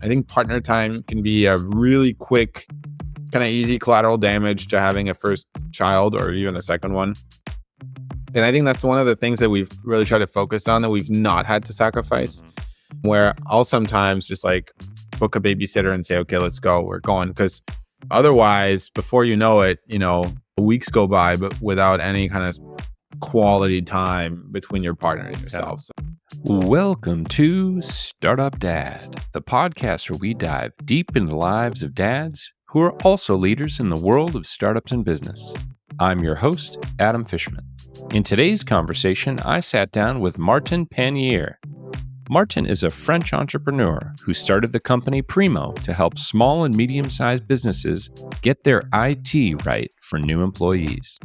I think partner time can be a really quick, kind of easy collateral damage to having a first child or even a second one. And I think that's one of the things that we've really tried to focus on that we've not had to sacrifice, where I'll sometimes just like book a babysitter and say, okay, let's go, we're going. Because otherwise, before you know it, weeks go by, but without any kind of quality time between your partner and yourself. Welcome to Startup Dad, the podcast where we dive deep into the lives of dads who are also leaders in the world of startups and business. I'm your host, Adam Fishman. In today's conversation, I sat down with Martin Pannier. Martin is a French entrepreneur who started the company Primo to help small and medium-sized businesses get their IT right for new employees.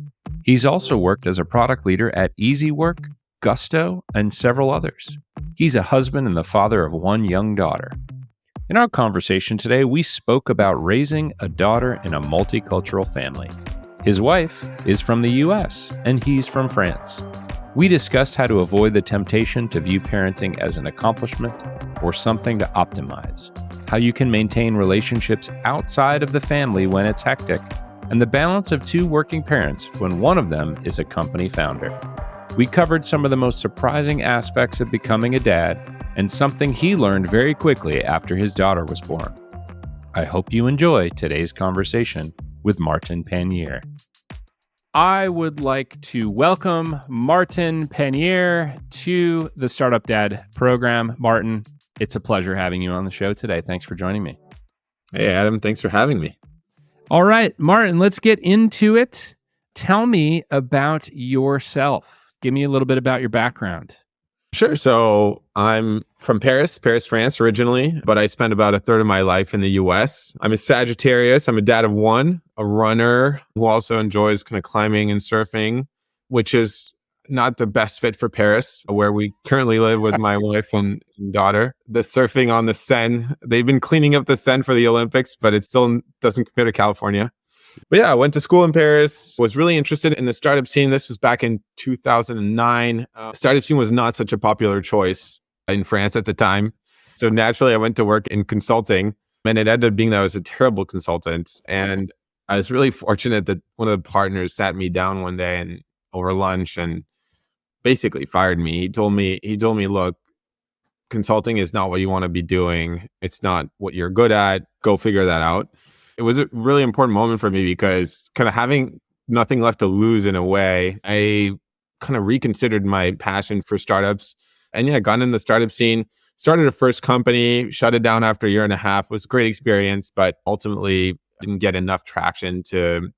He's also worked as a product leader at iziwork, Gusto, and several others. He's a husband and the father of one young daughter. In our conversation today, we spoke about raising a daughter in a multicultural family. His wife is from the US, and he's from France. We discussed how to avoid the temptation to view parenting as an accomplishment or something to optimize, how you can maintain relationships outside of the family when it's hectic, and the balance of two working parents when one of them is a company founder. We covered some of the most surprising aspects of becoming a dad and something he learned very quickly after his daughter was born. I hope you enjoy today's conversation with Martin Pannier. I would like to welcome Martin Pannier to the Startup Dad program. Martin, it's a pleasure having you on the show today. Thanks for joining me. Hey, Adam, thanks for having me. All right, Martin, let's get into it. Tell me about yourself. Give me a little bit about your background. Sure. So I'm from Paris, France originally, but I spent about a third of my life in the US. I'm a Sagittarius. I'm a dad of one, a runner who also enjoys kind of climbing and surfing, which is not the best fit for Paris, where we currently live with my wife and daughter. The surfing on the Seine, they've been cleaning up the Seine for the Olympics, but it still doesn't compare to California. But yeah, I went to school in Paris, was really interested in the startup scene. This was back in 2009. Startup scene was not such a popular choice in France at the time. So naturally, I went to work in consulting, and it ended up being that I was a terrible consultant. And I was really fortunate that one of the partners sat me down one day and over lunch and basically fired me. He told me, look, consulting is not what you want to be doing. It's not what you're good at. Go figure that out. It was a really important moment for me because kind of having nothing left to lose in a way, I kind of reconsidered my passion for startups. And yeah, got in the startup scene, started a first company, shut it down after a year and a half. It was a great experience, but ultimately didn't get enough traction to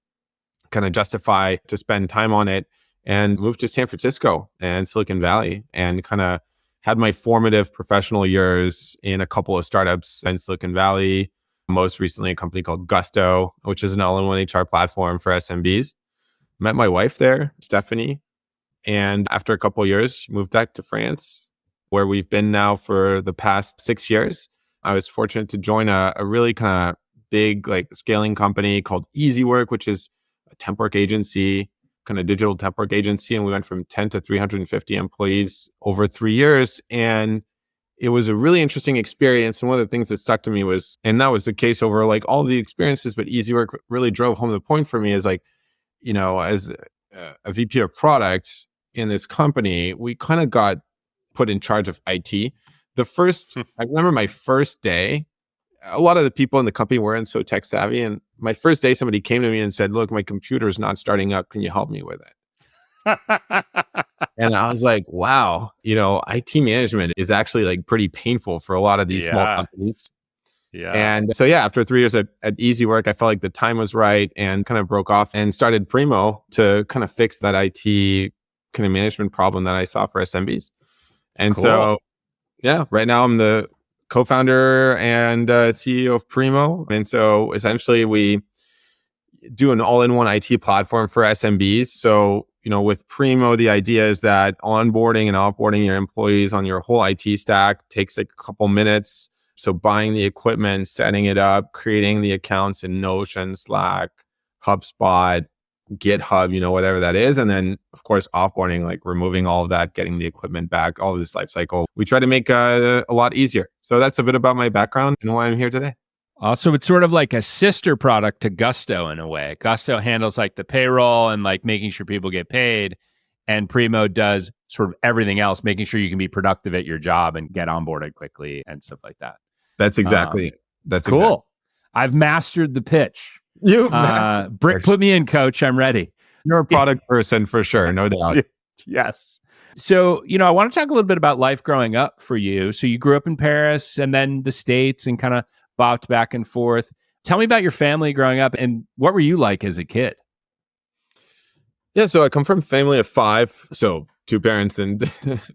kind of justify to spend time on it, and moved to San Francisco and Silicon Valley and kind of had my formative professional years in a couple of startups in Silicon Valley. Most recently, a company called Gusto, which is an all-in-one HR platform for SMBs. Met my wife there, Stephanie. And after a couple of years, she moved back to France, where we've been now for the past 6 years. I was fortunate to join a really kind of big scaling company called iziwork, which is a temp work agency, kind of digital temp work agency. And we went from 10 to 350 employees over 3 years. And it was a really interesting experience. And one of the things that stuck to me was, and that was the case over all the experiences, but iziwork really drove home the point for me is as a VP of product in this company, we kind of got put in charge of IT. I remember my first day, a lot of the people in the company weren't so tech savvy. And my first day, somebody came to me and said, look, my computer is not starting up. Can you help me with it? And I was like, wow, IT management is actually pretty painful for a lot of these small companies. Yeah. And so, after 3 years at iziwork, I felt like the time was right and kind of broke off and started Primo to kind of fix that IT kind of management problem that I saw for SMBs. And Cool. So, right now I'm the co-founder and CEO of Primo. And so essentially we do an all-in-one IT platform for SMBs. So, with Primo, the idea is that onboarding and offboarding your employees on your whole IT stack takes a couple minutes. So buying the equipment, setting it up, creating the accounts in Notion, Slack, HubSpot, GitHub, whatever that is. And then, of course, offboarding, like removing all of that, getting the equipment back, all of this life cycle. We try to make a lot easier. So that's a bit about my background and why I'm here today. Also, it's sort of like a sister product to Gusto in a way. Gusto handles like the payroll and like making sure people get paid. And Primo does sort of everything else, making sure you can be productive at your job and get onboarded quickly and stuff like that. That's exactly. That's cool. Exactly. I've mastered the pitch. Brick, put me in, coach. I'm ready. You're a product person for sure, no doubt. Yes. So, I want to talk a little bit about life growing up for you. So you grew up in Paris and then the States and kind of bopped back and forth. Tell me about your family growing up and what were you like as a kid? Yeah, so I come from a family of 5, so 2 parents and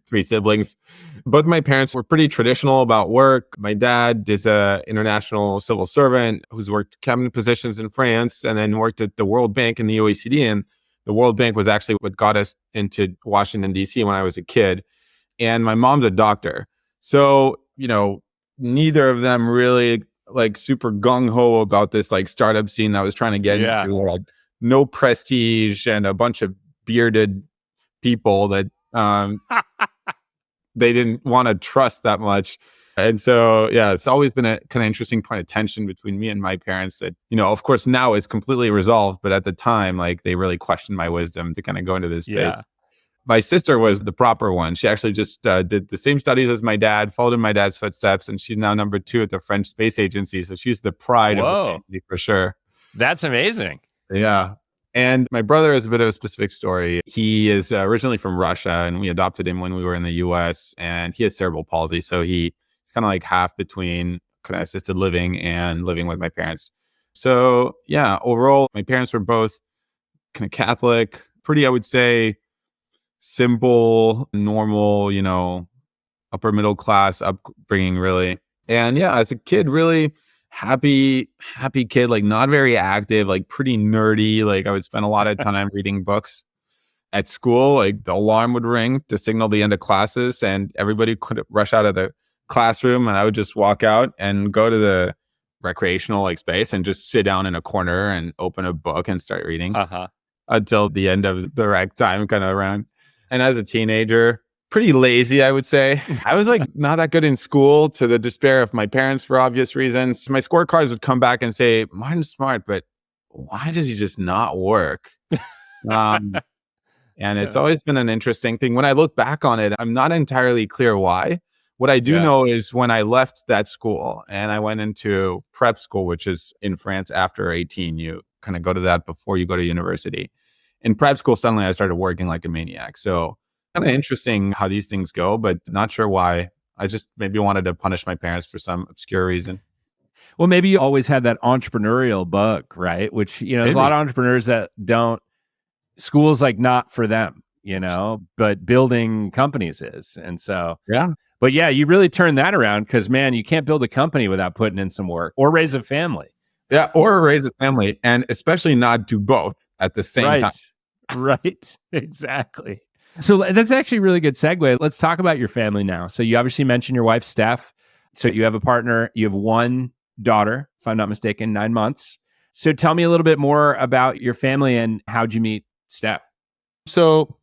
3 siblings. Both my parents were pretty traditional about work. My dad is an international civil servant who's worked cabinet positions in France and then worked at the World Bank and the OECD. And the World Bank was actually what got us into Washington, D.C. when I was a kid. And my mom's a doctor. So, neither of them really like super gung-ho about this like startup scene that I was trying to get into. Like, no prestige and a bunch of bearded people that they didn't want to trust that much. And so, yeah, it's always been a kind of interesting point of tension between me and my parents that, of course, now is completely resolved. But at the time, like, they really questioned my wisdom to kind of go into this space. Yeah. My sister was the proper one. She actually just did the same studies as my dad, followed in my dad's footsteps, and she's now number 2 at the French Space Agency. So she's the pride of the family for sure. That's amazing. Yeah. And my brother is a bit of a specific story. He is originally from Russia, and we adopted him when we were in the US, and he has cerebral palsy. So he's kind of like half between kind of assisted living and living with my parents. So yeah, overall, my parents were both kind of Catholic, pretty, I would say, simple, normal, upper middle class upbringing, really. And yeah, as a kid, really happy kid, like not very active, like pretty nerdy. Like I would spend a lot of time reading books. At school, like the alarm would ring to signal the end of classes and everybody could rush out of the classroom and I would just walk out and go to the recreational like space and just sit down in a corner and open a book and start reading until the end of the rec time kind of around. And as a teenager, pretty lazy, I would say. I was like not that good in school to the despair of my parents for obvious reasons. My scorecards would come back and say, Martin's smart, but why does he just not work? And it's always been an interesting thing. When I look back on it, I'm not entirely clear why. What I do know is when I left that school and I went into prep school, which is in France after 18, you kind of go to that before you go to university. In prep school, suddenly I started working like a maniac. So kind of interesting how these things go, but not sure why. I just maybe wanted to punish my parents for some obscure reason. Well, maybe you always had that entrepreneurial bug, right? Which, there's a lot of entrepreneurs that don't, school's like not for them, but building companies is. And so, but yeah, you really turn that around because, man, you can't build a company without putting in some work or raise a family. Yeah, or raise a family and especially not do both at the same time. Right, exactly. So that's actually a really good segue. Let's talk about your family now. So you obviously mentioned your wife, Steph. So you have a partner, you have one daughter, if I'm not mistaken, 9 months. So tell me a little bit more about your family and how'd you meet Steph? So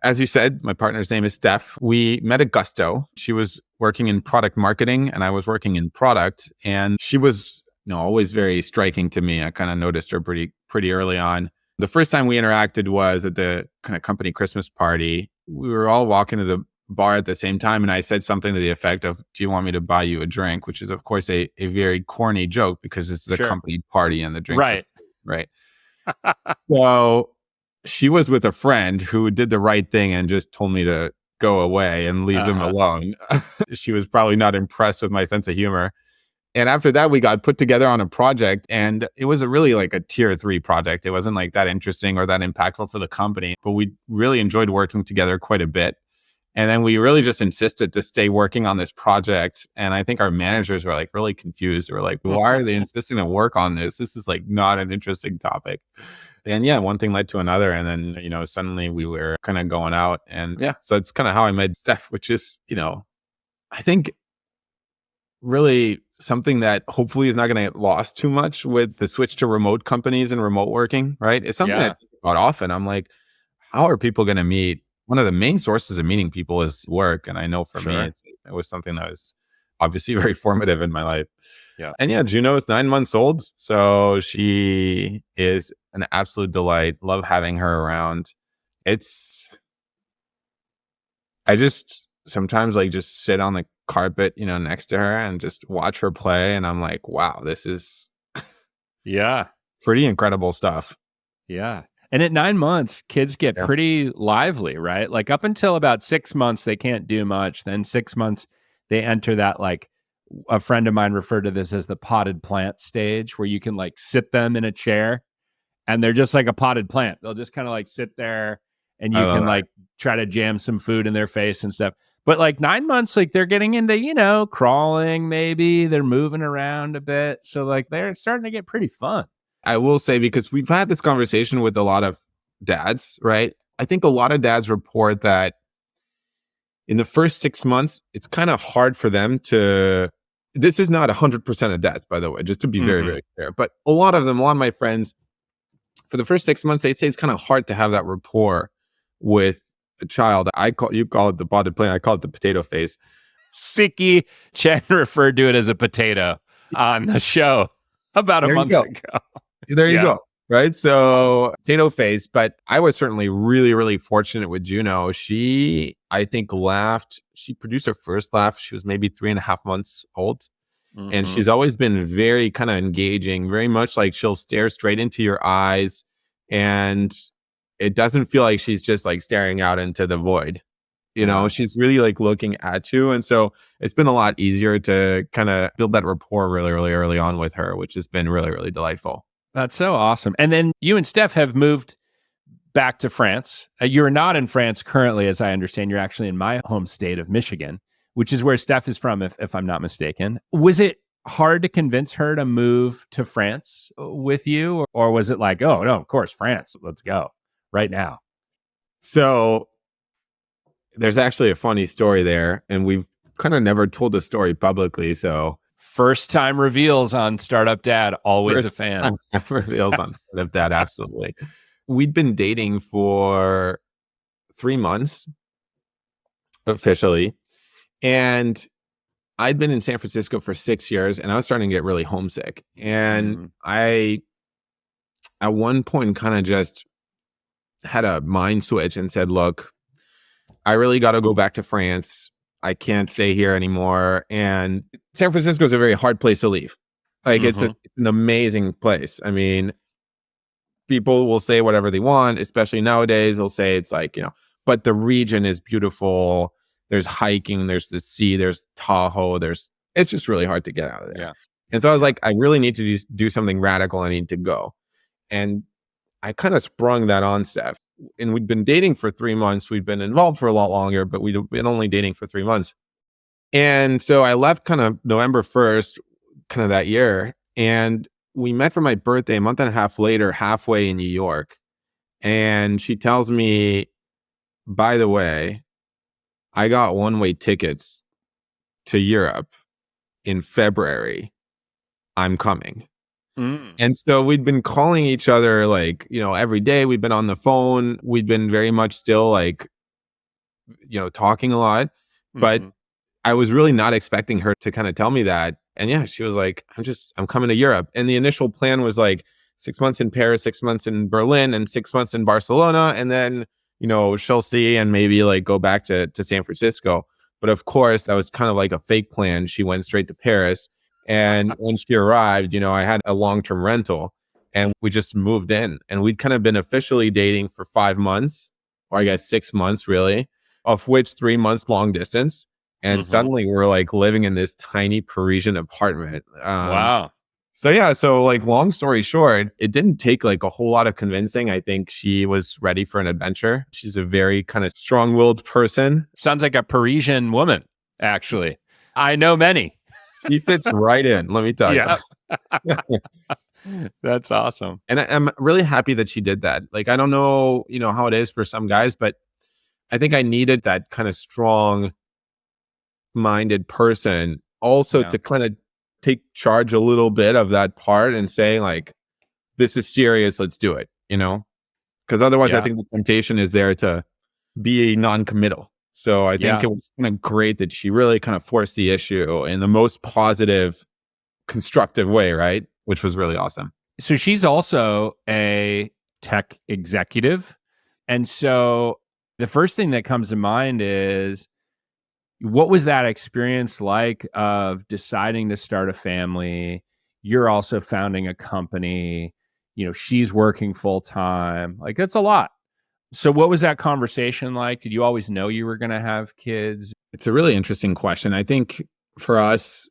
as you said, my partner's name is Steph. We met at Gusto. She was working in product marketing and I was working in product. And she was always very striking to me. I kind of noticed her pretty early on. The first time we interacted was at the kind of company Christmas party. We were all walking to the bar at the same time. And I said something to the effect of, do you want me to buy you a drink? Which is, of course, a very corny joke because this is a company party and the drinks. Right. So she was with a friend who did the right thing and just told me to go away and leave them alone. She was probably not impressed with my sense of humor. And after that, we got put together on a project and it was really like a tier 3 project. It wasn't like that interesting or that impactful for the company, but we really enjoyed working together quite a bit. And then we really just insisted to stay working on this project. And I think our managers were like really confused. They were like, why are they insisting to work on this? This is like not an interesting topic. And yeah, one thing led to another. And then, suddenly we were kind of going out. And yeah, so it's kind of how I met Steph, which is, I think really something that hopefully is not going to get lost too much with the switch to remote companies and remote working, right? It's something that about often. I'm like, how are people going to meet? One of the main sources of meeting people is work. And I know for me, Sure. it was something that was obviously very formative in my life. Yeah. And yeah, Juno is 9 months old. So she is an absolute delight. Love having her around. I just sometimes like just sit on the carpet, next to her and just watch her play. And I'm like, wow, this is Yeah. pretty incredible stuff. Yeah. And at 9 months, kids get Yeah. pretty lively, right? Like up until about 6 months, they can't do much. Then 6 months, they enter that, like, a friend of mine referred to this as the potted plant stage, where you can like sit them in a chair and they're just like a potted plant. They'll just kind of like sit there and I you love can that. like try to jam some food in their face and stuff. But like 9 months, like they're getting into, crawling, maybe they're moving around a bit. So like they're starting to get pretty fun. I will say, because we've had this conversation with a lot of dads, right? I think a lot of dads report that in the first 6 months, it's kind of hard for them to. This is not 100% of dads, by the way, just to be very, very clear. But a lot of my friends, for the first 6 months, they say it's kind of hard to have that rapport with a child. You call it the potted plant. I call it the potato face. Sicky Chen referred to it as a potato on the show about a There you month go. ago. There you Yeah. go. Right. So potato face, but I was certainly really, really fortunate with Juno. She, I think, laughed. She produced her first laugh. She was maybe 3.5 months old. And she's always been very kind of engaging, very much like she'll stare straight into your eyes. And it doesn't feel like she's just like staring out into the void. Yeah. She's really like looking at you. And so it's been a lot easier to kind of build that rapport really, really early on with her, which has been really, really delightful. That's so awesome. And then you and Steph have moved back to France. You're not in France currently, as I understand. You're actually in my home state of Michigan, which is where Steph is from, if I'm not mistaken. Was it hard to convince her to move to France with you? Or was it like, oh, no, of course, France, let's go right now? So there's actually a funny story there, and we've kind of never told the story publicly. So first time reveals on Startup Dad, always a fan. Reveals on Startup Dad, absolutely. We'd been dating for 3 months officially, and I'd been in San Francisco for 6 years, and I was starting to get really homesick. And I, at one point, kind of just had a mind switch and said, look, I really got to go back to France. I can't stay here anymore. And San Francisco is a very hard place to leave. Like it's an amazing place. I mean, people will say whatever they want, especially nowadays. They'll say it's like, but the region is beautiful. There's hiking, there's the sea, there's Tahoe, it's just really hard to get out of there. Yeah. And so I was like, I really need to do something radical. I need to go. And I kind of sprung that on Steph. And we'd been dating for 3 months. We'd been involved for a lot longer, but we'd been only dating for 3 months. And so I left kind of November 1st, kind of that year. And we met for my birthday a month and a half later, halfway in New York. And she tells me, by the way, I got one-way tickets to Europe in February. I'm coming. And so we'd been calling each other like, every day. We'd been on the phone. We'd been very much still like, talking a lot. But I was really not expecting her to kind of tell me that. And yeah, she was like, I'm coming to Europe. And the initial plan was like 6 months in Paris, 6 months in Berlin, and 6 months in Barcelona. And then, she'll see and maybe like go back to San Francisco. But of course, that was kind of like a fake plan. She went straight to Paris. And when she arrived, I had a long-term rental and we just moved in, and we'd kind of been officially dating for 5 months, or I guess 6 months really, of which 3 months long distance. And suddenly we're like living in this tiny Parisian apartment. Wow. So yeah, so like long story short, it didn't take like a whole lot of convincing. I think she was ready for an adventure. She's a very kind of strong-willed person. Sounds like a Parisian woman, actually. I know many. She fits right in, let me tell you. That's awesome. And I'm really happy that she did that. Like, I don't know, how it is for some guys, but I think I needed that kind of strong-minded person also to kind of take charge a little bit of that part and say like, this is serious, let's do it, Because otherwise, I Yeah. think the temptation is there to be non-committal. So I think Yeah. it was kind of great that she really kind of forced the issue in the most positive, constructive way, right? Which was really awesome. So she's also a tech executive. And so the first thing that comes to mind is, what was that experience like of deciding to start a family? You're also founding a company, she's working full time. Like, that's a lot. So what was that conversation like? Did you always know you were going to have kids? It's a really interesting question. I think for us,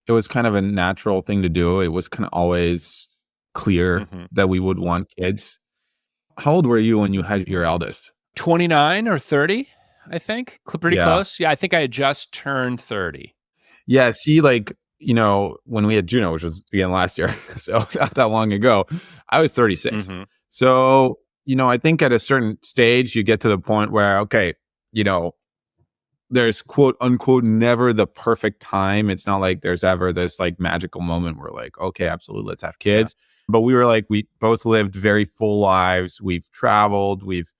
it was kind of a natural thing to do. It was kind of always clear Mhm. that we would want kids. How old were you when you had your eldest? 29 or 30, I think. Pretty Yeah. close. Yeah, I think I had just turned 30. Yeah. See, like, when we had Juno, which was again last year, so not that long ago, I was 36. Mhm. So, I think at a certain stage, you get to the point where, okay, there's quote unquote never the perfect time. It's not like there's ever this like magical moment where like, okay, absolutely, let's have kids. But we were like, we both lived very full lives. We've traveled, we've,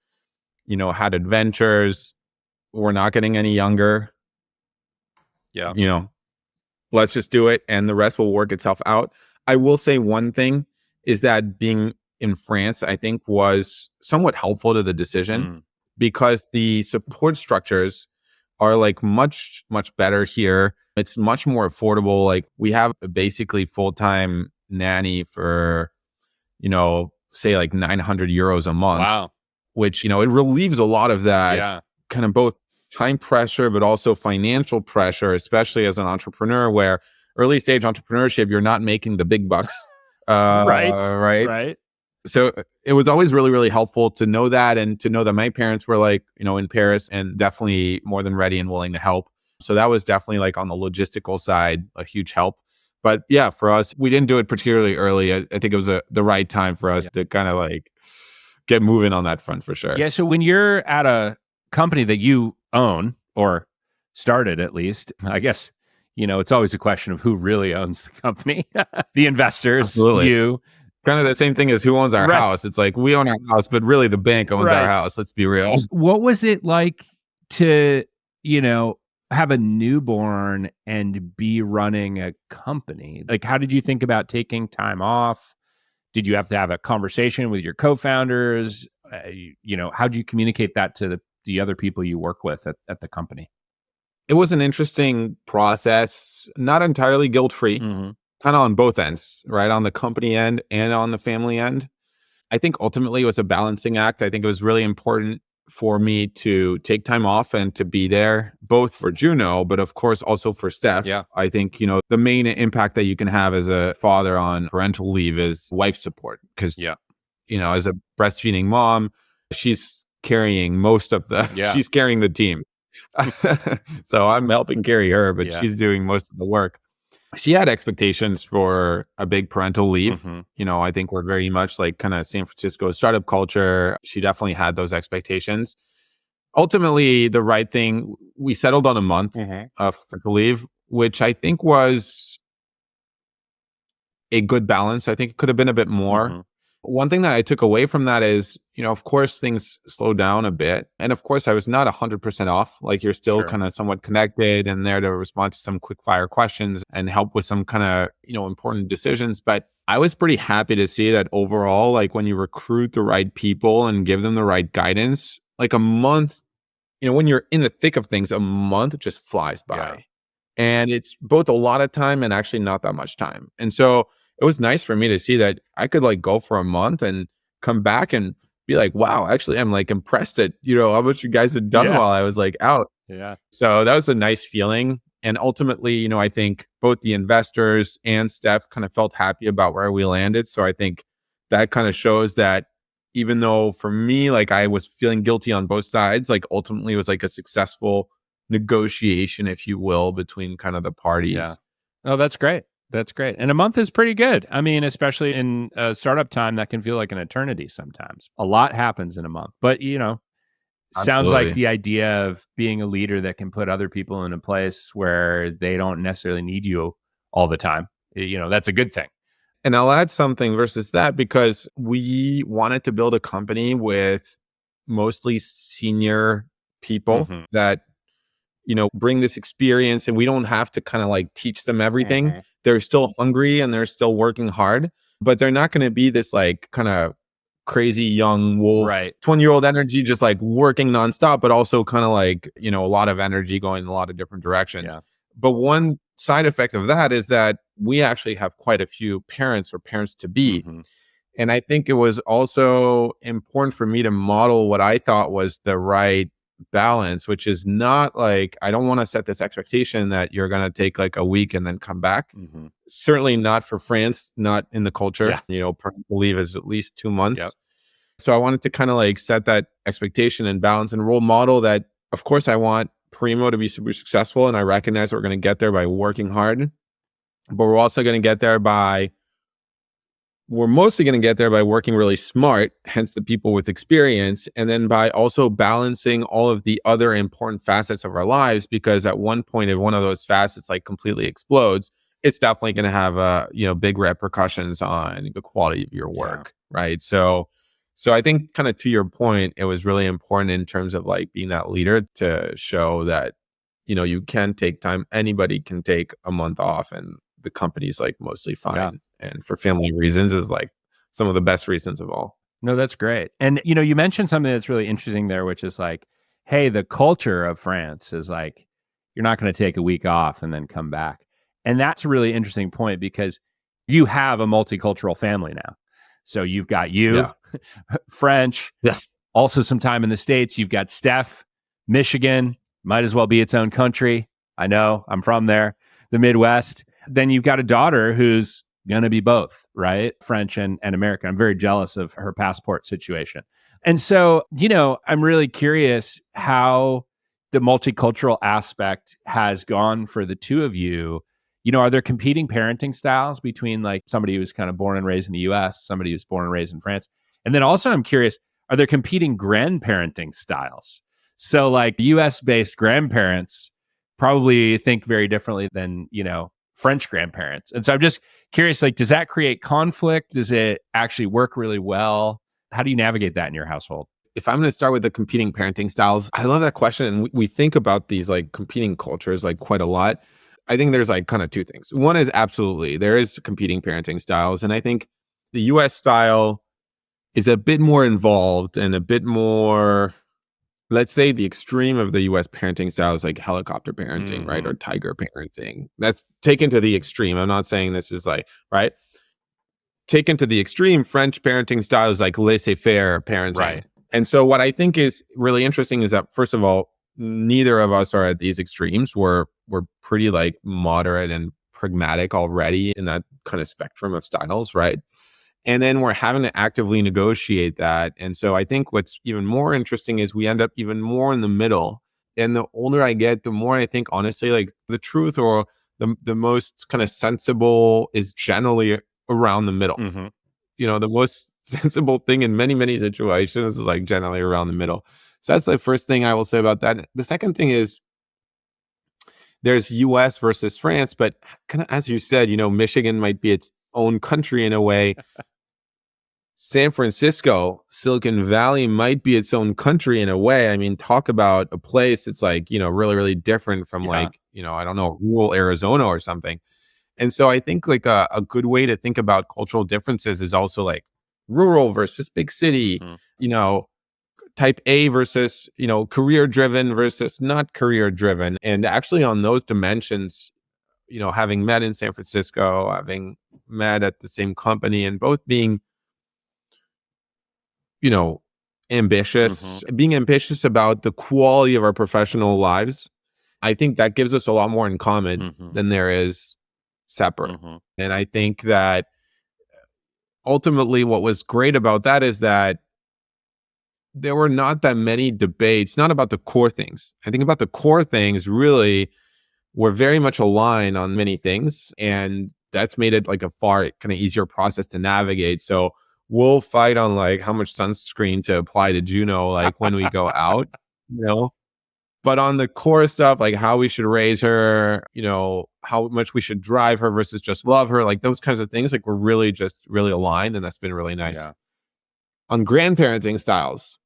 had adventures. We're not getting any younger. Yeah. Let's just do it and the rest will work itself out. I will say one thing is that being in France, I think was somewhat helpful to the decision because the support structures are like much, much better here. It's much more affordable. Like we have a basically full-time nanny for, say like 900 euros a month, Wow. which, it relieves a lot of that Yeah. kind of both time pressure, but also financial pressure, especially as an entrepreneur where early stage entrepreneurship, you're not making the big bucks. Right. Right. Right. So it was always really, really helpful to know that and to know that my parents were like, in Paris and definitely more than ready and willing to help. So that was definitely like on the logistical side, a huge help. But yeah, for us, we didn't do it particularly early. I think it was the right time for us to kind of like get moving on that front for sure. Yeah. So when you're at a company that you own or started, at least, I guess, it's always a question of who really owns the company. The investors, Absolutely. you. Kind of the same thing as who owns our Right. house. It's like we own our house, but really the bank owns our Right. house. Let's be real. What was it like to, have a newborn and be running a company? Like, how did you think about taking time off? Did you have to have a conversation with your co-founders? How'd you communicate that to the other people you work with at the company? It was an interesting process, not entirely guilt-free, kind of on both ends, right? On the company end and on the family end. I think ultimately it was a balancing act. I think it was really important for me to take time off and to be there, both for Juno, but of course also for Steph. Yeah. I think, the main impact that you can have as a father on parental leave is wife support. Because, as a breastfeeding mom, she's carrying most of she's carrying the team. So I'm helping carry her, but she's doing most of the work. She had expectations for a big parental leave. I think we're very much like kind of San Francisco startup culture. She definitely had those expectations. Ultimately, the right thing, we settled on a month of parental leave, which I think was a good balance. I think it could have been a bit more. One thing that I took away from that is, of course, things slowed down a bit. And of course, I was not 100% off. Like you're still kind of somewhat connected and there to respond to some quick fire questions and help with some kind of, important decisions. But I was pretty happy to see that overall, like when you recruit the right people and give them the right guidance, like a month, when you're in the thick of things, a month just flies by. Yeah. And it's both a lot of time and actually not that much time. And so it was nice for me to see that I could like go for a month and come back and be like, wow, actually, I'm like impressed at, how much you guys had done while I was like out. Yeah. So that was a nice feeling. And ultimately, I think both the investors and Steph kind of felt happy about where we landed. So I think that kind of shows that even though for me, like I was feeling guilty on both sides, like ultimately it was like a successful negotiation, if you will, between kind of the parties. Yeah. Oh, that's great. That's great. And a month is pretty good. I mean, especially in startup time, that can feel like an eternity sometimes. A lot happens in a month. But, sounds like the idea of being a leader that can put other people in a place where they don't necessarily need you all the time, that's a good thing. And I'll add something versus that because we wanted to build a company with mostly senior people Mm-hmm. that, bring this experience, and we don't have to kind of like teach them everything. Mm-hmm. They're still hungry and they're still working hard, but they're not going to be this like kind of crazy young wolf, Right. 20-year-old energy, just like working nonstop, but also kind of like, a lot of energy going in a lot of different directions. Yeah. But one side effect of that is that we actually have quite a few parents or parents to be. Mm-hmm. And I think it was also important for me to model what I thought was the right balance, which is not like, I don't want to set this expectation that you're going to take like a week and then come back. Mm-hmm. Certainly not for France, not in the culture. Yeah. Parental leave is at least 2 months. Yep. So I wanted to kind of like set that expectation and balance and role model that, of course, I want Primo to be super successful. And I recognize that we're going to get there by working hard, but we're also going to get there we're mostly going to get there by working really smart, hence the people with experience, and then by also balancing all of the other important facets of our lives, because at one point, if one of those facets like completely explodes, it's definitely going to have big repercussions on the quality of your work, right? So I think kind of to your point, it was really important in terms of like being that leader to show that, you can take time. Anybody can take a month off and the company's like mostly fine. Yeah. And for family reasons is like some of the best reasons of all. No, that's great. And, you mentioned something that's really interesting there, which is like, hey, the culture of France is like, you're not going to take a week off and then come back. And that's a really interesting point because you have a multicultural family now. So you've got you, French, also some time in the States. You've got Steph, Michigan, might as well be its own country. I know, I'm from there, the Midwest. Then you've got a daughter who's going to be both, right? French and American. I'm very jealous of her passport situation. And so, I'm really curious how the multicultural aspect has gone for the two of you. Are there competing parenting styles between like somebody who's kind of born and raised in the US, somebody who's born and raised in France? And then also I'm curious, are there competing grandparenting styles? So like US-based grandparents probably think very differently than, French grandparents. And so I'm just curious, like, does that create conflict? Does it actually work really well? How do you navigate that in your household? If I'm going to start with the competing parenting styles, I love that question. And we think about these like competing cultures like quite a lot. I think there's like kind of two things. One is absolutely there is competing parenting styles. And I think the US style is a bit more involved and a bit more, let's say the extreme of the US parenting style is like helicopter parenting, right? Or tiger parenting. That's taken to the extreme. I'm not saying this is like, right? Taken to the extreme, French parenting style is like laissez-faire parenting. Right. And so what I think is really interesting is that, first of all, neither of us are at these extremes. We're pretty like moderate and pragmatic already in that kind of spectrum of styles, right? And then we're having to actively negotiate that. And so I think what's even more interesting is we end up even more in the middle. And the older I get, the more I think, honestly, like the truth or the most kind of sensible is generally around the middle. Mm-hmm. The most sensible thing in many, many situations is like generally around the middle. So that's the first thing I will say about that. The second thing is there's US versus France, but kind of, as you said, Michigan might be its own country in a way. San Francisco, Silicon Valley might be its own country in a way. I mean, talk about a place that's like, really, really different from like, I don't know, rural Arizona or something. And so I think like a good way to think about cultural differences is also like rural versus big city, type A versus, career driven versus not career driven. And actually on those dimensions, having met in San Francisco, having met at the same company and both being, ambitious, being ambitious about the quality of our professional lives, I think that gives us a lot more in common than there is separate. And I think that ultimately what was great about that is that there were not that many debates, not about the core things. I think about the core things really were very much aligned on many things. And that's made it like a far kind of easier process to navigate. So we'll fight on like how much sunscreen to apply to Juno, like when we go out, But on the core stuff, like how we should raise her, how much we should drive her versus just love her, like those kinds of things, like we're really just really aligned. And that's been really nice. Yeah. On grandparenting styles,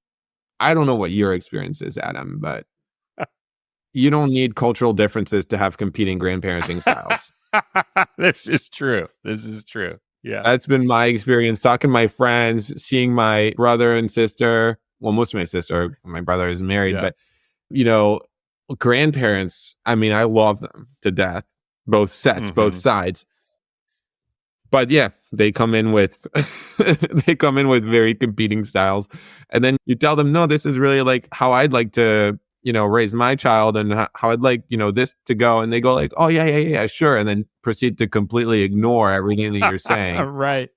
I don't know what your experience is, Adam, but you don't need cultural differences to have competing grandparenting styles. This is true. Yeah. That's been my experience talking to my friends, seeing my brother and sister. Well, most of my sister, my brother is married, but grandparents, I mean, I love them to death, both sets, both sides. But yeah, they come in with very competing styles. And then you tell them, no, this is really like how I'd like to, raise my child and how I'd like, this to go. And they go like, oh yeah, sure. And then proceed to completely ignore everything that you're saying. Right.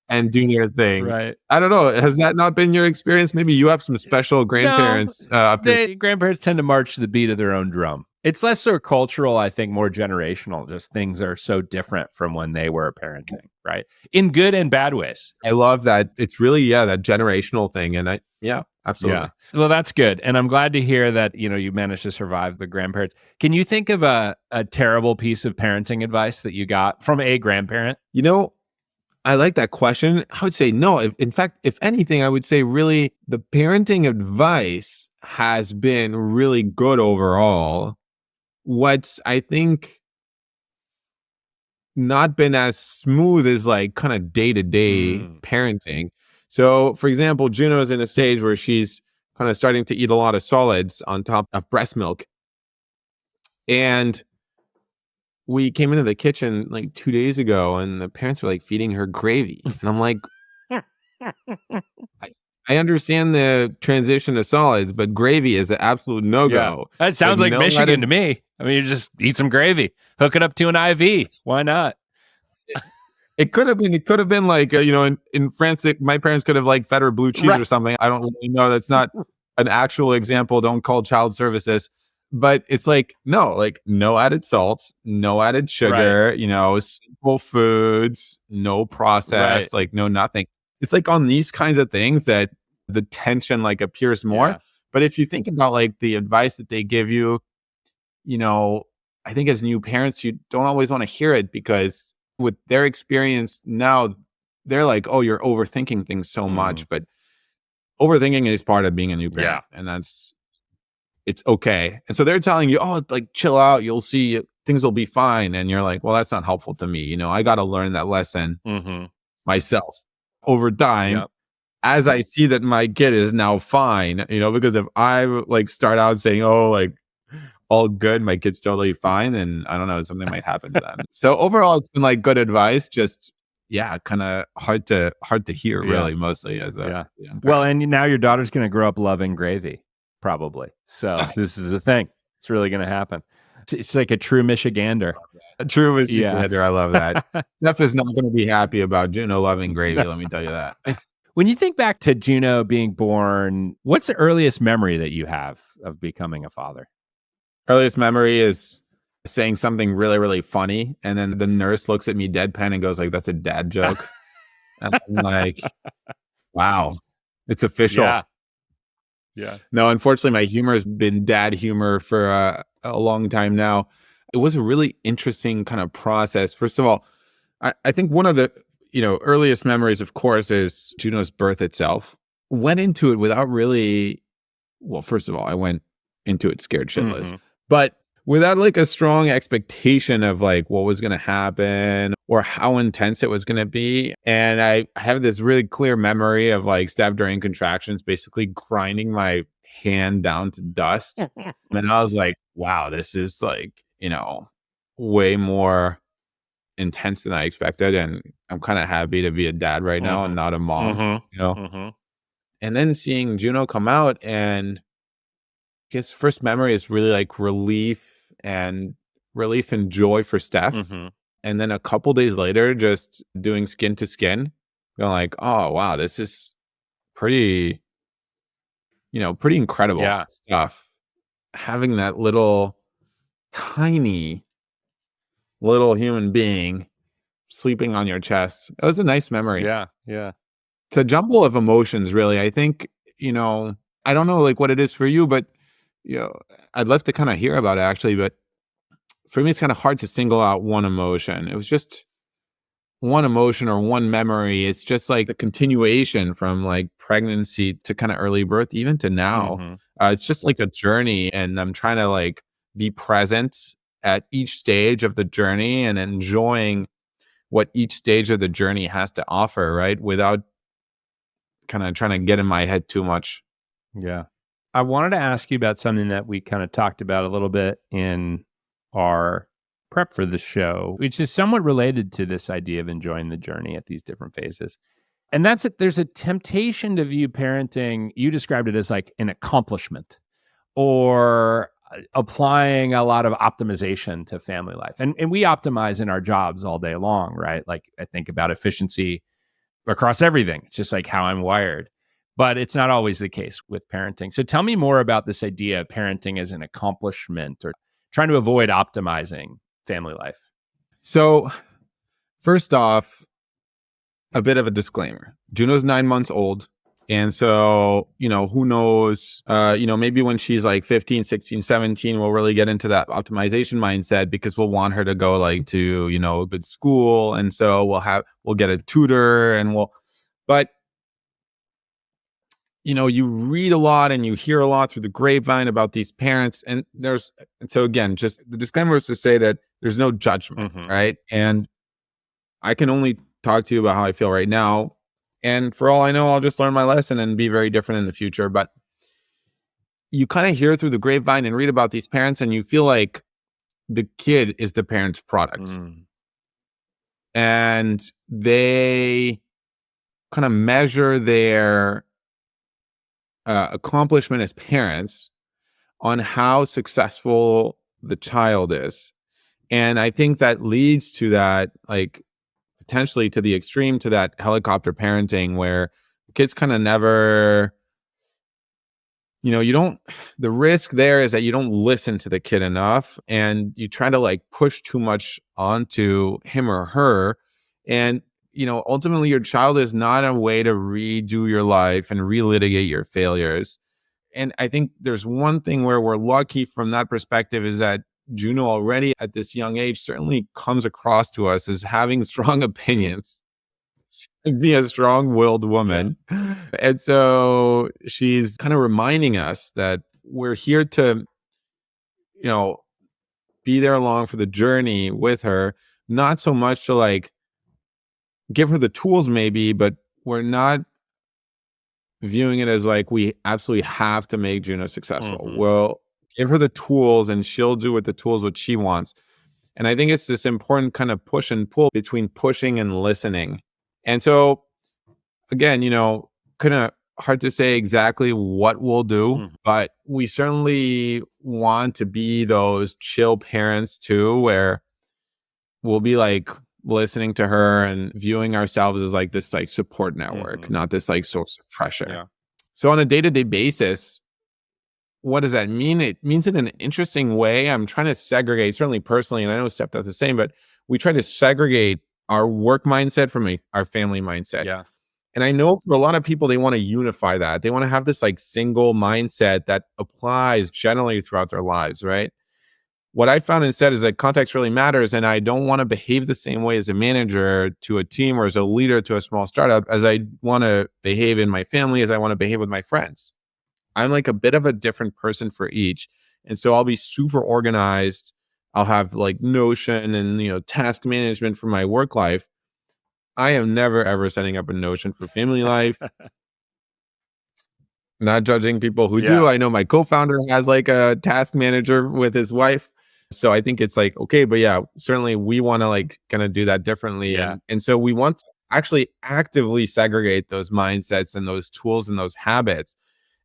And do their thing. Right. I don't know. Has that not been your experience? Maybe you have some special grandparents. Grandparents tend to march to the beat of their own drum. It's less so cultural, I think, more generational. Just things are so different from when they were parenting, right? In good and bad ways. I love that. It's really, that generational thing. And absolutely. Yeah. Well, that's good. And I'm glad to hear that, you managed to survive the grandparents. Can you think of a terrible piece of parenting advice that you got from a grandparent? I like that question. I would say no. In fact, if anything, I would say really the parenting advice has been really good overall. What's, I think, not been as smooth as like kind of day-to-day parenting. So, for example, Juno's in a stage where she's kind of starting to eat a lot of solids on top of breast milk. And we came into the kitchen like 2 days ago and the parents were like feeding her gravy. And I'm like, I understand the transition to solids, but gravy is an absolute no-go. Yeah. That sounds like Michigan to me. I mean, you just eat some gravy, hook it up to an IV. Why not? It could have been like, in France, my parents could have like fed her blue cheese or something. I don't really know. That's not an actual example. Don't call child services. But it's like, no added salts, no added sugar, simple foods, no processed, like no nothing. It's like on these kinds of things that the tension like appears more. Yeah. But if you think about like the advice that they give you, I think as new parents, you don't always want to hear it because with their experience now, they're like, oh, you're overthinking things so much. But overthinking is part of being a new parent. Yeah. And it's okay. And so they're telling you, oh, like chill out. You'll see things will be fine. And you're like, well, that's not helpful to me. I got to learn that lesson myself over time as I see that my kid is now fine, because if I like start out saying, oh, like all good, my kid's totally fine. And I don't know, something might happen to them. So overall, it's been like good advice. Just, kind of hard to hear really mostly as a well, and now your daughter's going to grow up loving gravy. Probably. So this is a thing. It's really going to happen. It's like a true Michigander. A true Michigander. Yeah. I love that. Steph is not going to be happy about Juno loving gravy. Let me tell you that. When you think back to Juno being born, what's the earliest memory that you have of becoming a father? Earliest memory is saying something really, really funny. And then the nurse looks at me deadpan and goes like, that's a dad joke. And I'm like, wow, it's official. Yeah. No, unfortunately, my humor has been dad humor for a long time now. It was a really interesting kind of process. First of all, I think one of the earliest memories, of course, is Juno's birth itself. Went into it without really, well, first of all, I went into it scared shitless, but without like a strong expectation of like what was going to happen or how intense it was going to be. And I have this really clear memory of like step during contractions, basically grinding my hand down to dust. And I was like, wow, this is like, way more intense than I expected. And I'm kind of happy to be a dad right now and not a mom, And then seeing Juno come out, and his first memory is really like relief and joy for Steph. And then a couple days later, just doing skin to skin, going like, oh, wow, this is pretty incredible stuff. Having that tiny little human being sleeping on your chest. It was a nice memory. Yeah. It's a jumble of emotions, really. I think, I don't know like what it is for you, but you know, I'd love to kind of hear about it actually, but for me, it's kind of hard to single out one emotion. It was just one emotion or one memory. It's just like the continuation from like pregnancy to kind of early birth, even to now. Mhm. It's just like a journey, and I'm trying to like be present at each stage of the journey and enjoying what each stage of the journey has to offer, right? Without kind of trying to get in my head too much. Yeah. I wanted to ask you about something that we kind of talked about a little bit in our prep for the show, which is somewhat related to this idea of enjoying the journey at these different phases. And that's it. There's a temptation to view parenting, you described it as like an accomplishment or applying a lot of optimization to family life. And we optimize in our jobs all day long, right? Like I think about efficiency across everything. It's just like how I'm wired. But it's not always the case with parenting. So tell me more about this idea of parenting as an accomplishment or trying to avoid optimizing family life. So, first off, a bit of a disclaimer. Juno's 9 months old. And so, who knows, maybe when she's like 15, 16, 17, we'll really get into that optimization mindset because we'll want her to go like to, a good school. And so we'll get a tutor but you read a lot and you hear a lot through the grapevine about these parents. And so again, just the disclaimer is to say that there's no judgment, right? And I can only talk to you about how I feel right now. And for all I know, I'll just learn my lesson and be very different in the future. But you kind of hear through the grapevine and read about these parents, and you feel like the kid is the parent's product. And they kind of measure their accomplishment as parents on how successful the child is. And I think that leads to that, like, potentially to the extreme, to that helicopter parenting where kids kind of never, the risk there is that you don't listen to the kid enough and you try to like push too much onto him or her. And, ultimately your child is not a way to redo your life and relitigate your failures. And I think there's one thing where we're lucky from that perspective is that Juno already at this young age certainly comes across to us as having strong opinions and be a strong-willed woman. Yeah. And so she's kind of reminding us that we're here to, be there along for the journey with her, not so much to like give her the tools maybe, but we're not viewing it as like we absolutely have to make Juno successful. Well, give her the tools and she'll do with the tools what she wants. And I think it's this important kind of push and pull between pushing and listening. And so again, kind of hard to say exactly what we'll do, but we certainly want to be those chill parents too, where we'll be like listening to her and viewing ourselves as like this like support network, not this like source of pressure. Yeah. So on a day-to-day basis, what does that mean? It means in an interesting way. I'm trying to segregate, certainly personally, and I know Steph does the same, but we try to segregate our work mindset from our family mindset. Yeah. And I know for a lot of people, they want to unify that. They want to have this like single mindset that applies generally throughout their lives, right? What I found instead is that context really matters, and I don't want to behave the same way as a manager to a team or as a leader to a small startup as I want to behave in my family, as I want to behave with my friends. I'm like a bit of a different person for each. And so I'll be super organized. I'll have like Notion and, task management for my work life. I am never, ever setting up a Notion for family life. Not judging people who do. I know my co-founder has like a task manager with his wife. So I think it's like, okay, but yeah, certainly we want to like kind of do that differently. Yeah. And so we want to actually actively segregate those mindsets and those tools and those habits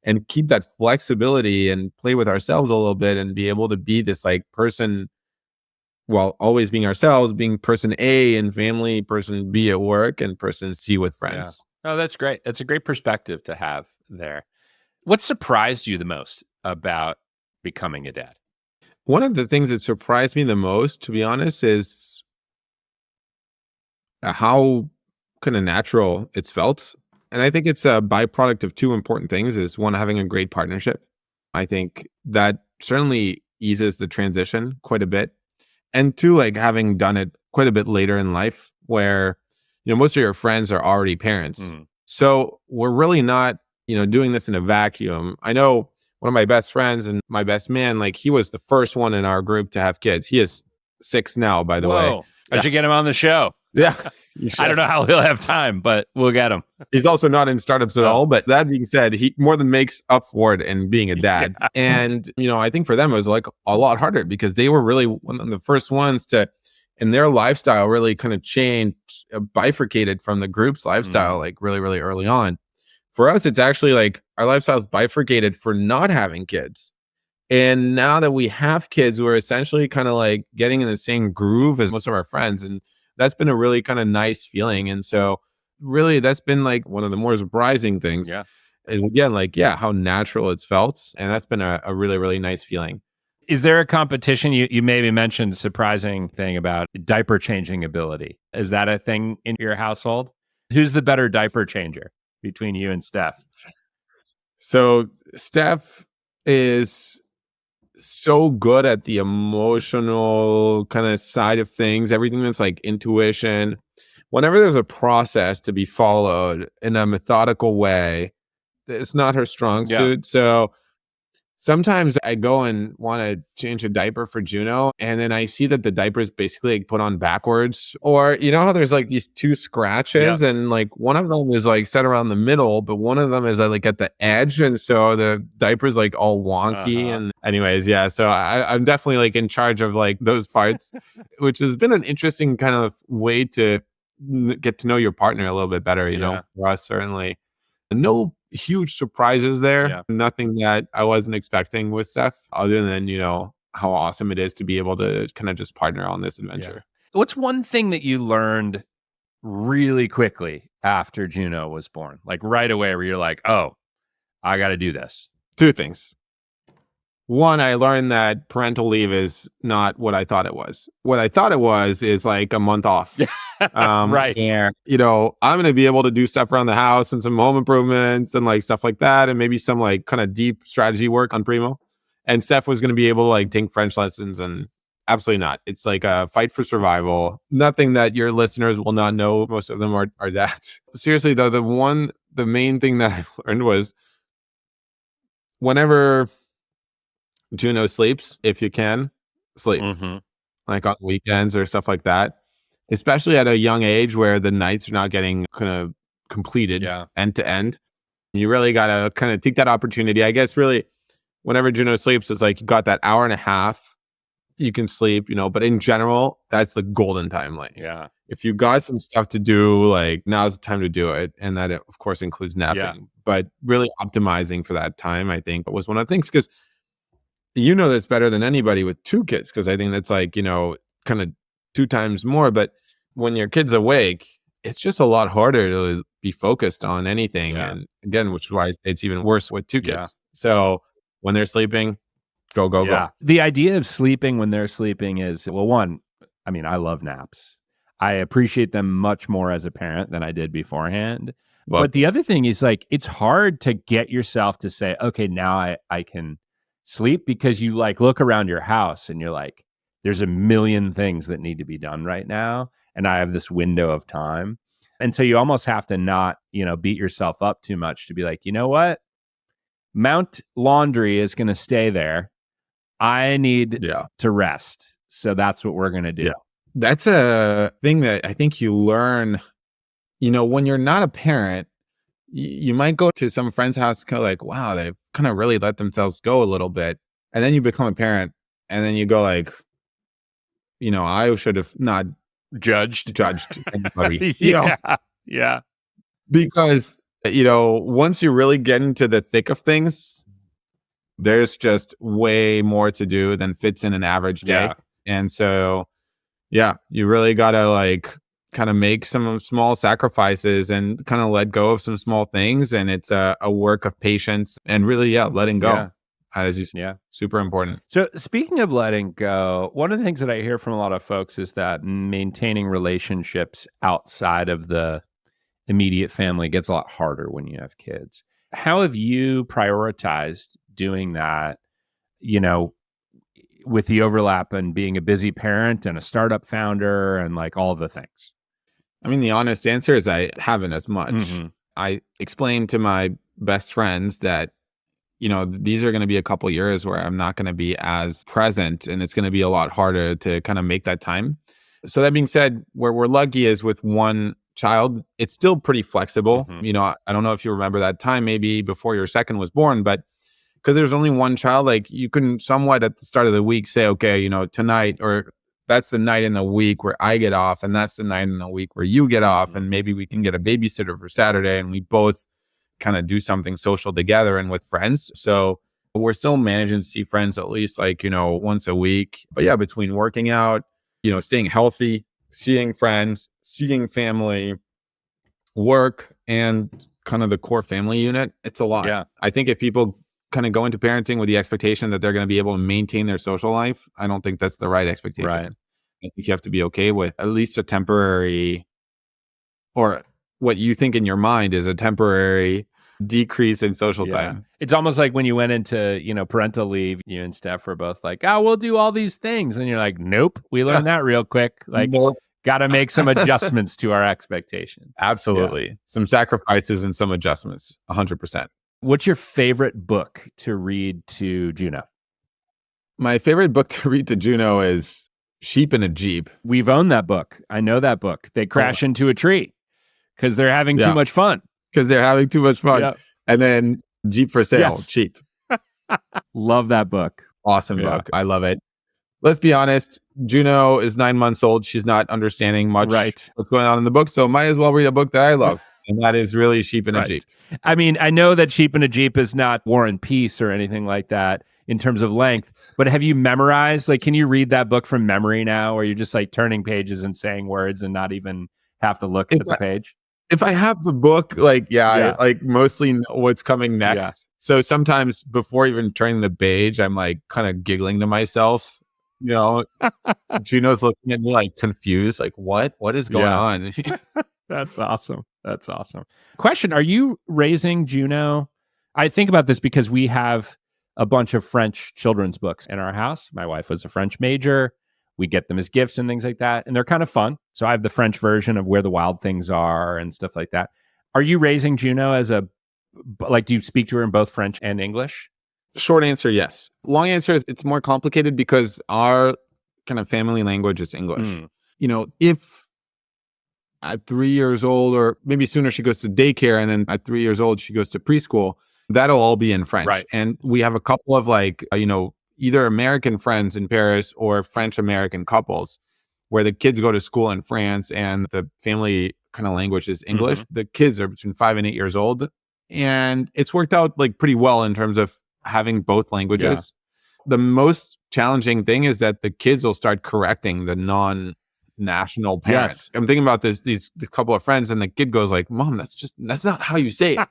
and keep that flexibility and play with ourselves a little bit and be able to be this like person, while always being ourselves, being person A in family, person B at work, and person C with friends. Yeah. Oh, that's great. That's a great perspective to have there. What surprised you the most about becoming a dad? One of the things that surprised me the most, to be honest, is how kind of natural it's felt. And I think it's a byproduct of two important things: is one, having a great partnership. I think that certainly eases the transition quite a bit. And two, like having done it quite a bit later in life where, most of your friends are already parents. Mm. So we're really not, doing this in a vacuum. I know one of my best friends and my best man, like he was the first one in our group to have kids. He is 6 now, by the way. Whoa. I should get him on the show. Yeah. I don't know how he'll have time, but we'll get him. He's also not in startups at all. But that being said, he more than makes up for it in being a dad. Yeah. And, I think for them, it was like a lot harder because they were really one of the first ones to, in their lifestyle, really kind of changed, bifurcated from the group's lifestyle, like really, really early on. For us, it's actually like our lifestyle's bifurcated for not having kids. And now that we have kids, we're essentially kind of like getting in the same groove as most of our friends. And that's been a really kind of nice feeling. And so really that's been like one of the more surprising things is again, like, how natural it's felt. And that's been a really, really nice feeling. Is there a competition? You maybe mentioned a surprising thing about diaper changing ability. Is that a thing in your household? Who's the better diaper changer between you and Steph? So Steph is so good at the emotional kind of side of things, everything that's like intuition. Whenever there's a process to be followed in a methodical way, it's not her strong suit. So sometimes I go and want to change a diaper for Juno, and then I see that the diaper is basically like put on backwards. Or you know how there's like these two scratches, and like one of them is like set around the middle, but one of them is like at the edge, and so the diaper is like all wonky. And anyways, so I'm definitely like in charge of like those parts, which has been an interesting kind of way to get to know your partner a little bit better. You know, for us certainly. No huge surprises there. Nothing that I wasn't expecting with Steph, other than, how awesome it is to be able to kind of just partner on this adventure. What's one thing that you learned really quickly after Juno was born? Like right away where you're like, oh, I got to do this. Two things. One, I learned that parental leave is not what I thought it was. What I thought it was is like a month off. Right. Where, I'm going to be able to do stuff around the house and some home improvements and like stuff like that. And maybe some like kind of deep strategy work on Primo. And Steph was going to be able to like take French lessons, and absolutely not. It's like a fight for survival. Nothing that your listeners will not know. Most of them are dads. Seriously though, the main thing that I learned was whenever Juno sleeps, if you can, sleep. Like on weekends or stuff like that. Especially at a young age where the nights are not getting kind of completed end to end. You really got to kind of take that opportunity. I guess really whenever Juno sleeps, it's like you got that hour and a half you can sleep, but in general, that's the golden time. Like, if you got some stuff to do, like now's the time to do it. And that, of course, includes napping. But really optimizing for that time, I think, was one of the things. Because this better than anybody with 2 kids, because I think that's like, kind of 2 times more. But when your kid's awake, it's just a lot harder to be focused on anything. And again, which is why it's even worse with 2 kids. So when they're sleeping, go. The idea of sleeping when they're sleeping is, well, one, I mean, I love naps. I appreciate them much more as a parent than I did beforehand. But the other thing is like, it's hard to get yourself to say, okay, now I can sleep, because you like look around your house and you're like, there's a million things that need to be done right now. And I have this window of time. And so you almost have to not, beat yourself up too much to be like, you know what? Mount laundry is going to stay there. I need to rest. So that's what we're going to do. Yeah. That's a thing that I think you learn, when you're not a parent, you might go to some friend's house kind of like, wow, they've kind of really let themselves go a little bit. And then you become a parent and then you go like, I should have not judged anybody. Yeah. Because, once you really get into the thick of things, there's just way more to do than fits in an average day. Yeah. And so, you really got to like kind of make some small sacrifices and kind of let go of some small things. And it's a work of patience and really, letting go. Yeah. As you say, super important. So speaking of letting go, one of the things that I hear from a lot of folks is that maintaining relationships outside of the immediate family gets a lot harder when you have kids. How have you prioritized doing that, you know, with the overlap and being a busy parent and a startup founder and like all the things? I mean, the honest answer is I haven't as much. Mm-hmm. I explained to my best friends that, these are going to be a couple years where I'm not going to be as present and it's going to be a lot harder to kind of make that time. So that being said, where we're lucky is with one child, it's still pretty flexible. Mm-hmm. I don't know if you remember that time, maybe before your second was born, but because there's only one child, like you can somewhat at the start of the week say, okay, tonight, or that's the night in the week where I get off, and that's the night in the week where you get off, and maybe we can get a babysitter for Saturday, and we both kind of do something social together and with friends. So we're still managing to see friends at least like, once a week. But yeah, between working out, staying healthy, seeing friends, seeing family, work, and kind of the core family unit, it's a lot. Yeah. I think if people kind of go into parenting with the expectation that they're going to be able to maintain their social life, I don't think that's the right expectation. Right. I think you have to be okay with at least a temporary, or what you think in your mind is a temporary decrease in social time. It's almost like when you went into, parental leave, you and Steph were both like, oh, we'll do all these things. And you're like, nope, we learned that real quick. Like, got to make some adjustments to our expectation. Absolutely. Yeah. Some sacrifices and some adjustments, 100%. What's your favorite book to read to Juno? My favorite book to read to Juno is Sheep in a Jeep. We've owned that book. I know that book. They crash into a tree because they're having too much fun. Because they're having too much fun. Yep. And then Jeep for Sale, cheap. Love that book. Awesome book. I love it. Let's be honest. Juno is 9 months old. She's not understanding much what's going on in the book. So might as well read a book that I love. And that is really Sheep in a Jeep. I mean, I know that Sheep in a Jeep is not War and Peace or anything like that in terms of length, but have you memorized, like, can you read that book from memory now, or you're just like turning pages and saying words and not even have to look at the page? If I have the book, I like mostly know what's coming next. Yeah. So sometimes before even turning the page, I'm like kind of giggling to myself. Juno's looking at me like confused, like what is going on? That's awesome. Question: are you raising Juno? I think about this because we have a bunch of French children's books in our house. My wife was a French major. We get them as gifts and things like that. And they're kind of fun. So I have the French version of Where the Wild Things Are and stuff like that. Are you raising Juno do you speak to her in both French and English? Short answer, yes. Long answer is it's more complicated because our kind of family language is English. If at 3 years old, or maybe sooner, she goes to daycare, and then at 3 years old, she goes to preschool, that'll all be in French. Right. And we have a couple of either American friends in Paris or French-American couples where the kids go to school in France and the family kind of language is English. Mm-hmm. The kids are between 5 and 8 years old. And it's worked out like pretty well in terms of having both languages. Yeah. The most challenging thing is that the kids will start correcting the non-national parents. Yes. I'm thinking about these couple of friends, and the kid goes like, Mom, that's not how you say it.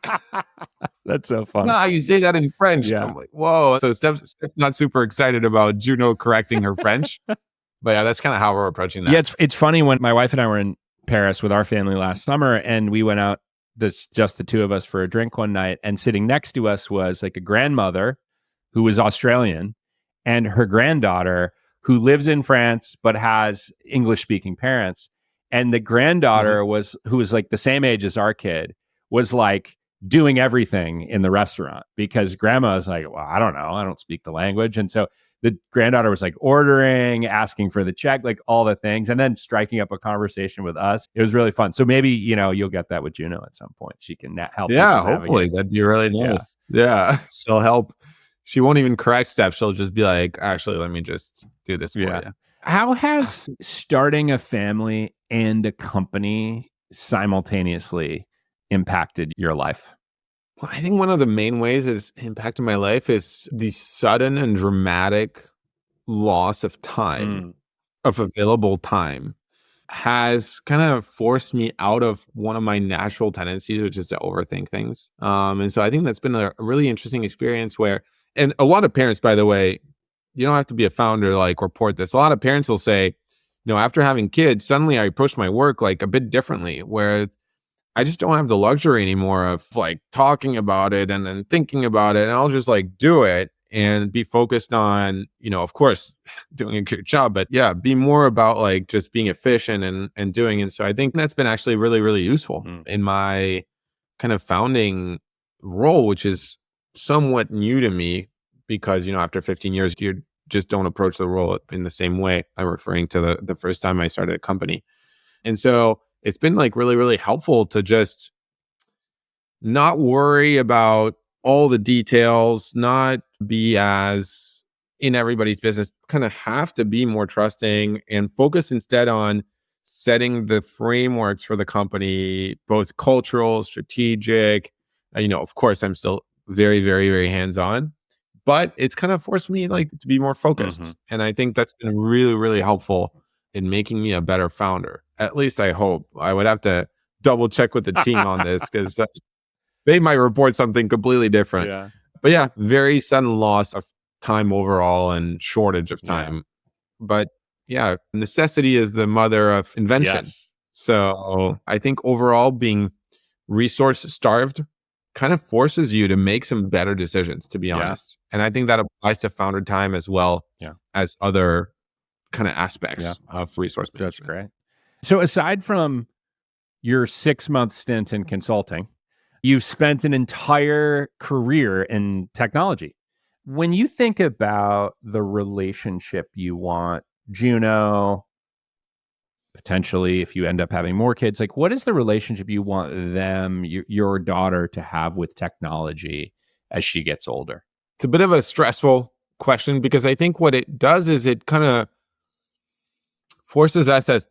That's so funny. That's not how you say that in French. Yeah. I'm like, whoa. So Steph's not super excited about Juno correcting her French. But yeah, that's kind of how we're approaching that. Yeah, it's funny when my wife and I were in Paris with our family last summer, and we went out, just the two of us, for a drink one night, and sitting next to us was like a grandmother who was Australian and her granddaughter who lives in France but has English-speaking parents. And the granddaughter who was like the same age as our kid, was like doing everything in the restaurant because grandma is like, well, I don't know. I don't speak the language. And so the granddaughter was like ordering, asking for the check, like all the things, and then striking up a conversation with us. It was really fun. So maybe, you'll get that with Juno at some point. She can help. Yeah, hopefully. That'd be really nice. Yeah. She'll help. She won't even correct Steph. She'll just be like, actually, let me just do this for you. How has starting a family and a company simultaneously impacted your life? Well, I think one of the main ways it's impacted my life is the sudden and dramatic loss of time, of available time, has kind of forced me out of one of my natural tendencies, which is to overthink things. And so I think that's been a really interesting experience where, and a lot of parents, by the way, you don't have to be a founder, like report this. A lot of parents will say, after having kids, suddenly I approach my work like a bit differently, where I just don't have the luxury anymore of like talking about it and then thinking about it. And I'll just like do it and be focused on, of course, doing a good job, but yeah, be more about like just being efficient and doing. And so I think that's been actually really, really useful in my kind of founding role, which is somewhat new to me because, after 15 years, you just don't approach the role in the same way. I'm referring to the first time I started a company. And so it's been like really, really helpful to just not worry about all the details, not be as in everybody's business, kind of have to be more trusting and focus instead on setting the frameworks for the company, both cultural, strategic. Of course, I'm still very, very, very hands-on, but it's kind of forced me like to be more focused. And I think that's been really, really helpful in making me a better founder. At least I hope. I would have to double check with the team on this because they might report something completely different. Yeah. But yeah, very sudden loss of time overall and shortage of time. Yeah. But yeah, necessity is the mother of invention. Yes. So I think overall being resource starved kind of forces you to make some better decisions, to be honest. And I think that applies to founder time as well as other kind of aspects of resource management. That's great. So aside from your 6-month stint in consulting, you've spent an entire career in technology. When you think about the relationship you want, Juno, potentially if you end up having more kids, like what is the relationship you want them, your daughter, to have with technology as she gets older? It's a bit of a stressful question because I think what it does is it kind of forces us as,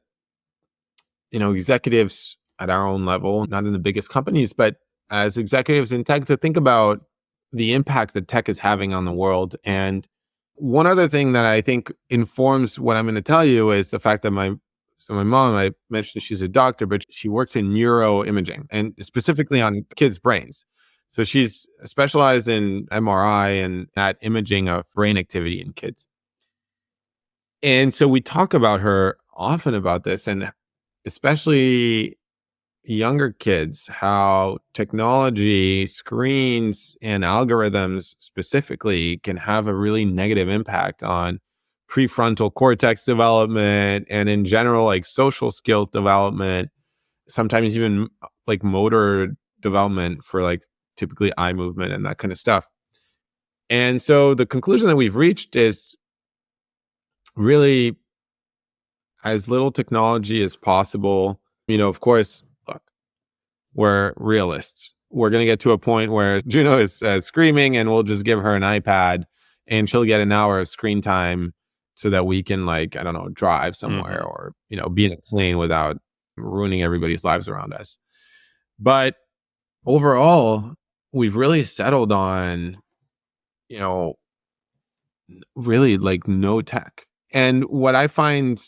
executives at our own level, not in the biggest companies, but as executives in tech, to think about the impact that tech is having on the world. And one other thing that I think informs what I'm going to tell you is the fact that my mom, I mentioned she's a doctor, but she works in neuroimaging and specifically on kids' brains. So she's specialized in MRI and that imaging of brain activity in kids. And so we talk about her often about this, and especially younger kids, how technology, screens, and algorithms specifically can have a really negative impact on prefrontal cortex development and in general, like social skills development, sometimes even like motor development for like typically eye movement and that kind of stuff. And so the conclusion that we've reached is really as little technology as possible. Of course, look, we're realists. We're going to get to a point where Juno is screaming and we'll just give her an iPad and she'll get an hour of screen time so that we can drive somewhere or, be in a plane without ruining everybody's lives around us. But overall, we've really settled on, really like no tech. And what I find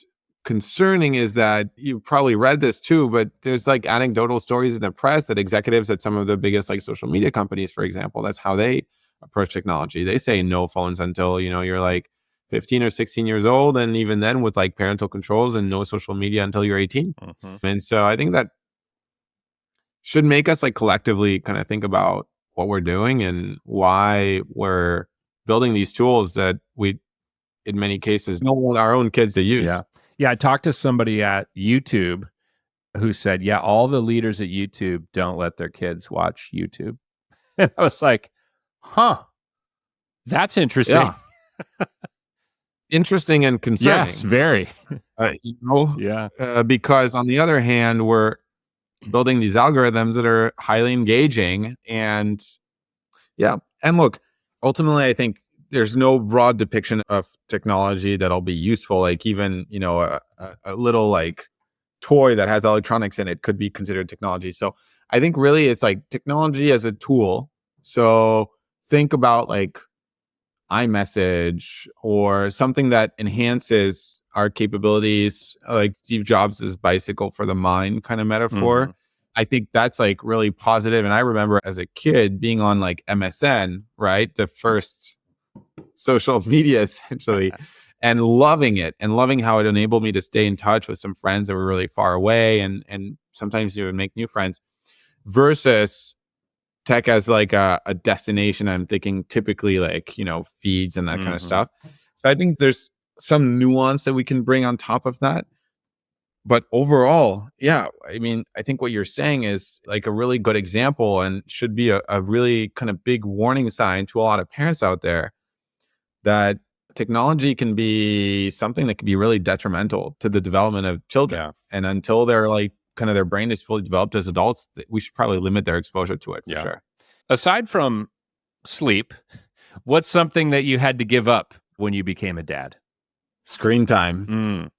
concerning is that you probably read this too, but there's like anecdotal stories in the press that executives at some of the biggest like social media companies, for example, that's how they approach technology. They say no phones until, you're like 15 or 16 years old. And even then with like parental controls and no social media until you're 18. And so I think that should make us like collectively kind of think about what we're doing and why we're building these tools that we, in many cases, don't want our own kids to use. Yeah, I talked to somebody at YouTube who said, all the leaders at YouTube don't let their kids watch YouTube. And I was like, that's interesting. Yeah. Interesting and concerning. Yes, very. Because on the other hand, we're building these algorithms that are highly engaging. And look, ultimately, I think there's no broad depiction of technology that'll be useful. Like even, a little like toy that has electronics in it could be considered technology. So I think really it's like technology as a tool. So think about like iMessage or something that enhances our capabilities, like Steve Jobs' bicycle for the mind kind of metaphor. I think that's like really positive. And I remember as a kid being on like MSN, right? The first social media essentially, and loving it and loving how it enabled me to stay in touch with some friends that were really far away and sometimes you would make new friends. versus tech as like a destination. I'm thinking typically like, feeds and that kind of stuff. So I think there's some nuance that we can bring on top of that. But overall, yeah, I mean, I think what you're saying is like a really good example and should be a really kind of big warning sign to a lot of parents out there that technology can be something that can be really detrimental to the development of children. Yeah. And until they're like kind of their brain is fully developed as adults, we should probably limit their exposure to it for sure. Aside from sleep, what's something that you had to give up when you became a dad? Screen time.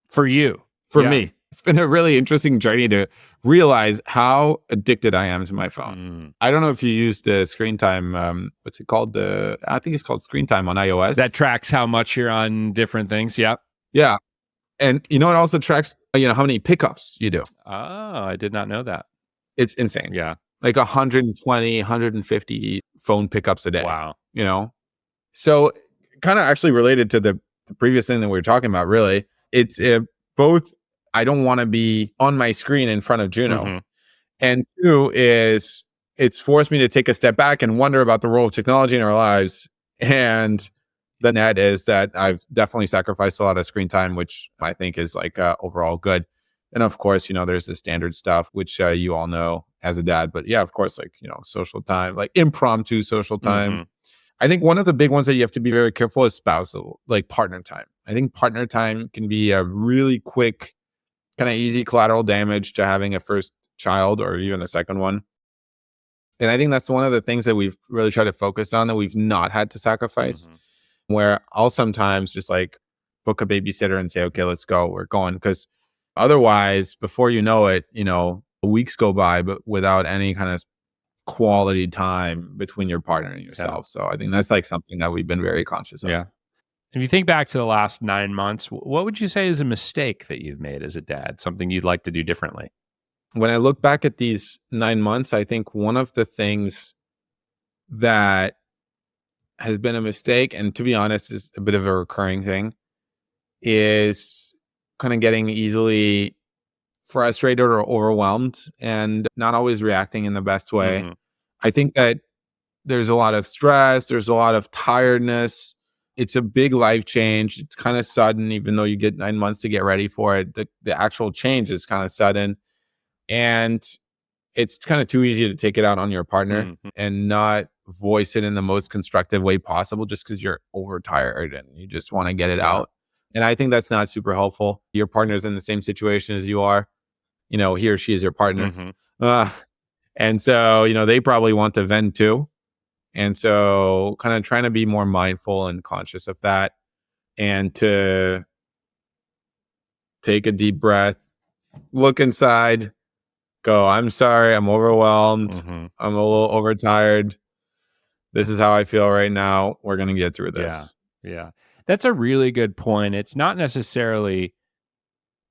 For you. For me. It's been a really interesting journey to realize how addicted I am to my phone. I don't know if you use the screen time, what's it called? I think it's called screen time on iOS. That tracks how much you're on different things. Yeah. Yeah. And it also tracks, how many pickups you do. Oh, I did not know that. It's insane. Yeah. Like 120, 150 phone pickups a day. Wow. So kind of actually related to the previous thing that we were talking about, really. It's both, I don't want to be on my screen in front of Juno. And two is it's forced me to take a step back and wonder about the role of technology in our lives. And the net is that I've definitely sacrificed a lot of screen time, which I think is like overall good. And of course, there's the standard stuff, which you all know as a dad. But yeah, of course, like, social time, like impromptu social time. I think one of the big ones that you have to be very careful is spousal, like partner time. I think partner time can be a really quick, kind of easy collateral damage to having a first child or even a second one. And I think that's one of the things that we've really tried to focus on that we've not had to sacrifice, where I'll sometimes just like book a babysitter and say, okay, let's go, we're going. Because otherwise, before you know it, weeks go by, but without any kind of quality time between your partner and yourself. So I think that's like something that we've been very conscious of. Yeah. If you think back to the last 9 months, what would you say is a mistake that you've made as a dad? Something you'd like to do differently? When I look back at these 9 months, I think one of the things that has been a mistake, and to be honest, is a bit of a recurring thing, is kind of getting easily frustrated or overwhelmed and not always reacting in the best way. I think that there's a lot of stress, there's a lot of tiredness. It's a big life change. It's kind of sudden, even though you get 9 months to get ready for it. The actual change is kind of sudden. And it's kind of too easy to take it out on your partner and not voice it in the most constructive way possible just because you're overtired and you just want to get it out. And I think that's not super helpful. Your partner's in the same situation as you are. He or she is your partner. And so, they probably want to vent too. And so kind of trying to be more mindful and conscious of that and to take a deep breath, look inside, go, I'm sorry, I'm overwhelmed. I'm a little overtired. This is how I feel right now. We're going to get through this. Yeah. That's a really good point. It's not necessarily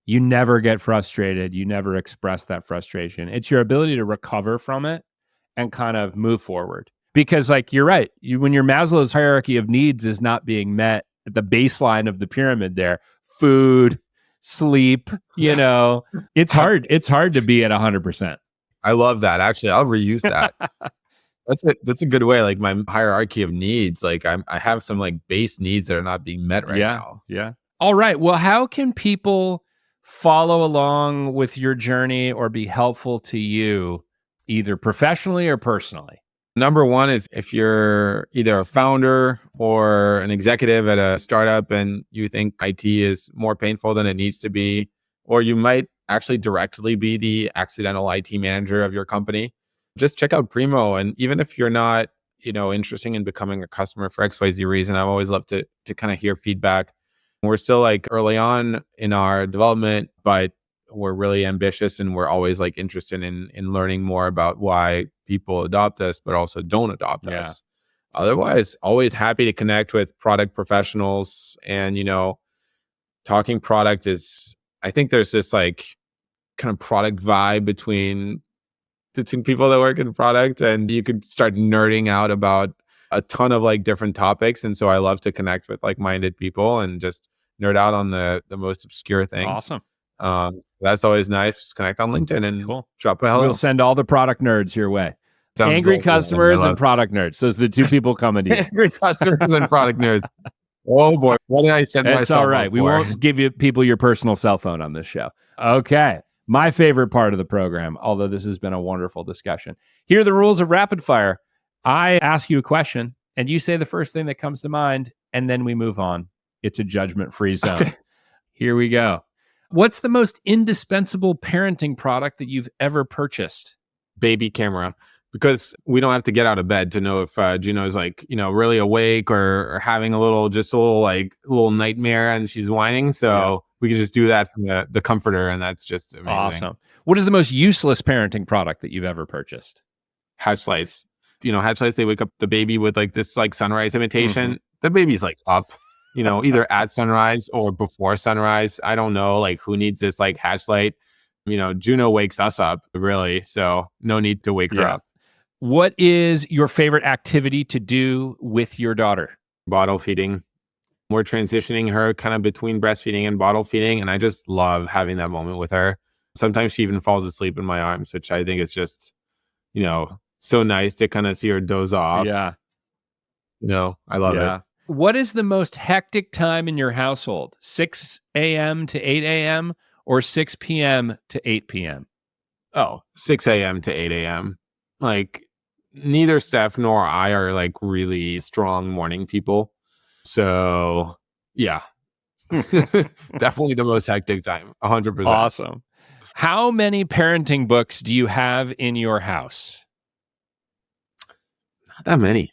you never get frustrated. You never express that frustration. It's your ability to recover from it and kind of move forward. Because like, you're right. When your Maslow's hierarchy of needs is not being met at the baseline of the pyramid there, food, sleep, it's hard. It's hard to be at 100%. I love that. Actually, I'll reuse that. That's a good way. Like my hierarchy of needs, like I have some like base needs that are not being met right now. Yeah. All right. Well, how can people follow along with your journey or be helpful to you either professionally or personally? Number one is if you're either a founder or an executive at a startup and you think IT is more painful than it needs to be, or you might actually directly be the accidental IT manager of your company, just check out Primo. And even if you're not, interested in becoming a customer for XYZ reason, I've always loved to kind of hear feedback. We're still like early on in our development, but we're really ambitious and we're always like interested in learning more about why people adopt us, but also don't adopt us. Otherwise, always happy to connect with product professionals. And, talking product is, I think there's this like kind of product vibe between people that work in product, and you could start nerding out about a ton of like different topics. And so I love to connect with like-minded people and just nerd out on the most obscure things. Awesome. That's always nice. Just connect on LinkedIn and Cool. drop a hello. We'll send all the product nerds your way. Sounds Angry awesome, man. customers I and product nerds. Those are the two people coming to you. Angry customers and product nerds. Oh boy, what did I send That's myself? all right. We won't give you people your personal cell phone on this show. Okay. My favorite part of the program, although this has been a wonderful discussion. Here are the rules of rapid fire. I ask you a question and you say the first thing that comes to mind, and then we move on. It's a judgment-free zone. Okay. Here we go. What's the most indispensable parenting product that you've ever purchased? Baby camera, because we don't have to get out of bed to know if Juno is like, really awake or having a little nightmare and she's whining. So we can just do that from the comforter, and that's just amazing. Awesome. What is the most useless parenting product that you've ever purchased? Hatch lights. Hatch lights, they wake up the baby with like this like sunrise imitation. Mm-hmm. The baby's like up, either at sunrise or before sunrise. I don't know, like who needs this like hatch light? Juno wakes us up, really. So no need to wake her up. What is your favorite activity to do with your daughter? Bottle feeding. We're transitioning her kind of between breastfeeding and bottle feeding. And I just love having that moment with her. Sometimes she even falls asleep in my arms, which I think is just, so nice to kind of see her doze off. Yeah. I love it. What is the most hectic time in your household? 6 a.m. to 8 a.m. or 6 p.m. to 8 p.m.? Oh, 6 a.m. to 8 a.m. Like neither Steph nor I are like really strong morning people. So yeah, definitely the most hectic time. 100%. Awesome. How many parenting books do you have in your house? Not that many.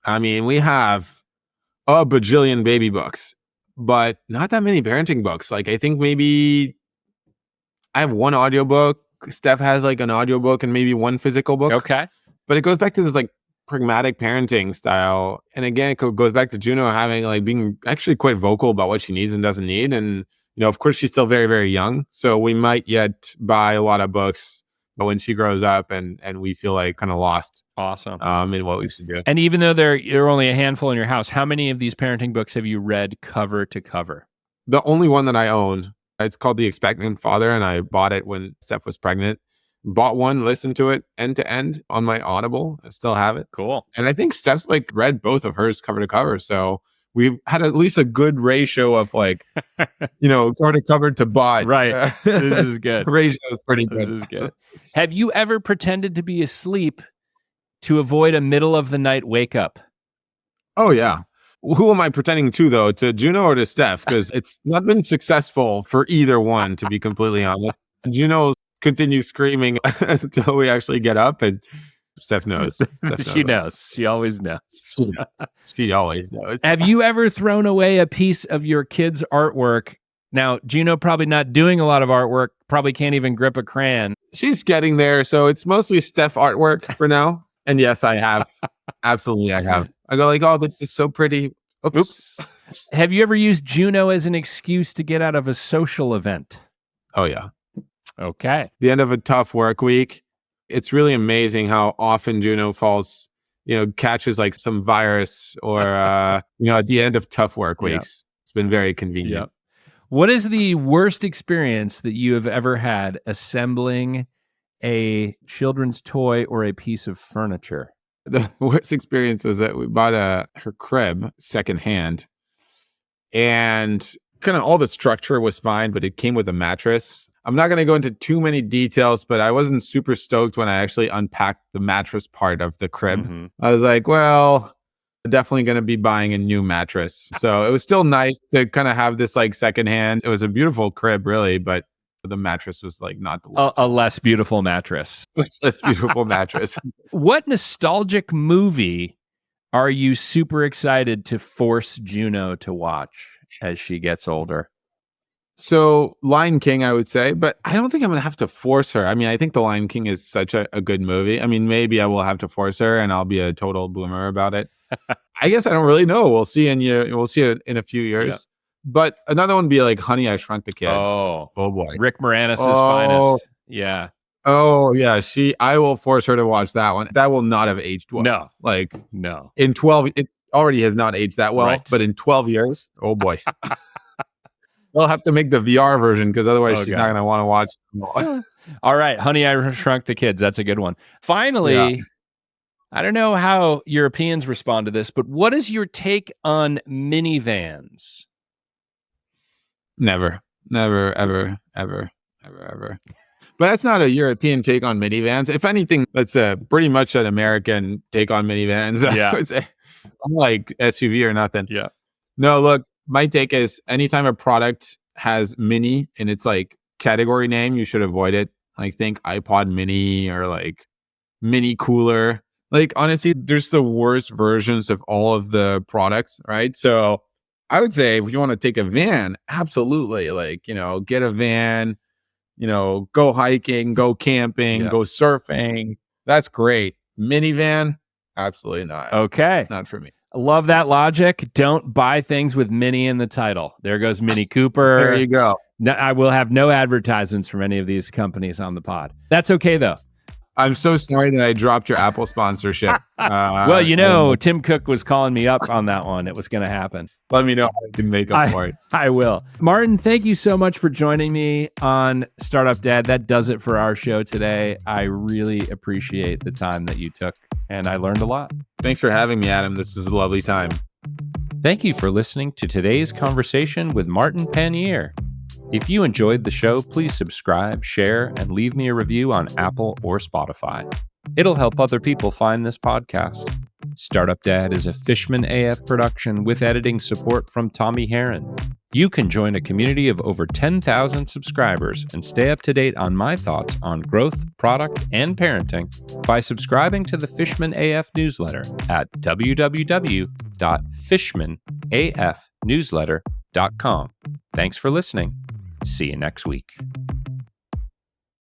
I mean, we have a bajillion baby books, but not that many parenting books. Like I think maybe I have one audiobook. Steph has like an audiobook and maybe one physical book. Okay. But it goes back to this like pragmatic parenting style. And again, it goes back to Juno being actually quite vocal about what she needs and doesn't need. And, of course, she's still very, very young. So we might yet buy a lot of books when she grows up and we feel like kind of lost. Awesome. In what we should do. And even though there are only a handful in your house, how many of these parenting books have you read cover to cover? The only one that I own, it's called The Expectant Father, and I bought it when Steph was pregnant. Bought one, listened to it end to end on my Audible. I still have it. Cool. And I think Steph's like read both of hers cover to cover. So we've had at least a good ratio of like, cover to cover to bought. Right. This is good. Ratio is pretty good. This is good. Have you ever pretended to be asleep to avoid a middle of the night wake up? Oh, yeah. Who am I pretending to, though? To Juno or to Steph? Because it's not been successful for either one, to be completely honest. Juno continues screaming until we actually get up, and Steph knows. She knows. She always knows. She always knows. Have you ever thrown away a piece of your kid's artwork? Now, Juno probably not doing a lot of artwork, probably can't even grip a crayon. She's getting there, so it's mostly Steph artwork for now. And yes, I have. Absolutely, I have. I go like, oh, this is so pretty. Oops. Have you ever used Juno as an excuse to get out of a social event? Oh, yeah. Okay. The end of a tough work week. It's really amazing how often Juno falls, catches like some virus or, at the end of tough work weeks. Yeah. It's been very convenient. Yeah. What is the worst experience that you have ever had assembling a children's toy or a piece of furniture? The worst experience was that we bought her crib secondhand, and kind of all the structure was fine, but it came with a mattress. I'm not going to go into too many details, but I wasn't super stoked when I actually unpacked the mattress part of the crib. Mm-hmm. I was like, well, definitely going to be buying a new mattress. So it was still nice to kind of have this like secondhand. It was a beautiful crib, really, but the mattress was like not the a less beautiful mattress. Less beautiful mattress. What nostalgic movie are you super excited to force Juno to watch as she gets older? So Lion King, I would say, but I don't think I'm going to have to force her. I mean, I think The Lion King is such a good movie. I mean, maybe I will have to force her and I'll be a total boomer about it. I guess I don't really know. We'll see it in a few years. Yeah. But another one would be like Honey, I Shrunk the Kids. Oh boy. Rick Moranis' finest. Yeah. Oh yeah. I will force her to watch that one. That will not have aged well. No. No. In 12, it already has not aged that well, right. But in 12 years, oh boy. We'll have to make the VR version because otherwise she's Okay. not going to want to watch. All right. Honey, I Shrunk the Kids. That's a good one. Finally, I don't know how Europeans respond to this, but what is your take on minivans? Never, ever. But that's not a European take on minivans. If anything, that's pretty much an American take on minivans. Yeah. I would say. I'm like SUV or nothing. Yeah. No, look, my take is anytime a product has mini in its like category name, you should avoid it. Like think iPod mini or like mini cooler. Like honestly, there's the worst versions of all of the products, right? So I would say if you want to take a van, absolutely. Like, get a van, go hiking, go camping, go surfing. That's great. Minivan, absolutely not. Okay. Not for me. I love that logic. Don't buy things with mini in the title. There goes Mini Cooper. There you go. No, I will have no advertisements from any of these companies on the pod. That's okay, though. I'm so sorry that I dropped your Apple sponsorship. Well, Tim Cook was calling me up on that one. It was going to happen. Let me know how I can make up for it. I will. Martin, thank you so much for joining me on Startup Dad. That does it for our show today. I really appreciate the time that you took, and I learned a lot. Thanks for having me, Adam. This was a lovely time. Thank you for listening to today's conversation with Martin Pannier. If you enjoyed the show, please subscribe, share, and leave me a review on Apple or Spotify. It'll help other people find this podcast. Startup Dad is a Fishman AF production with editing support from Tommy Herron. You can join a community of over 10,000 subscribers and stay up to date on my thoughts on growth, product, and parenting by subscribing to the Fishman AF newsletter at www.fishmanafnewsletter.com. Thanks for listening. See you next week.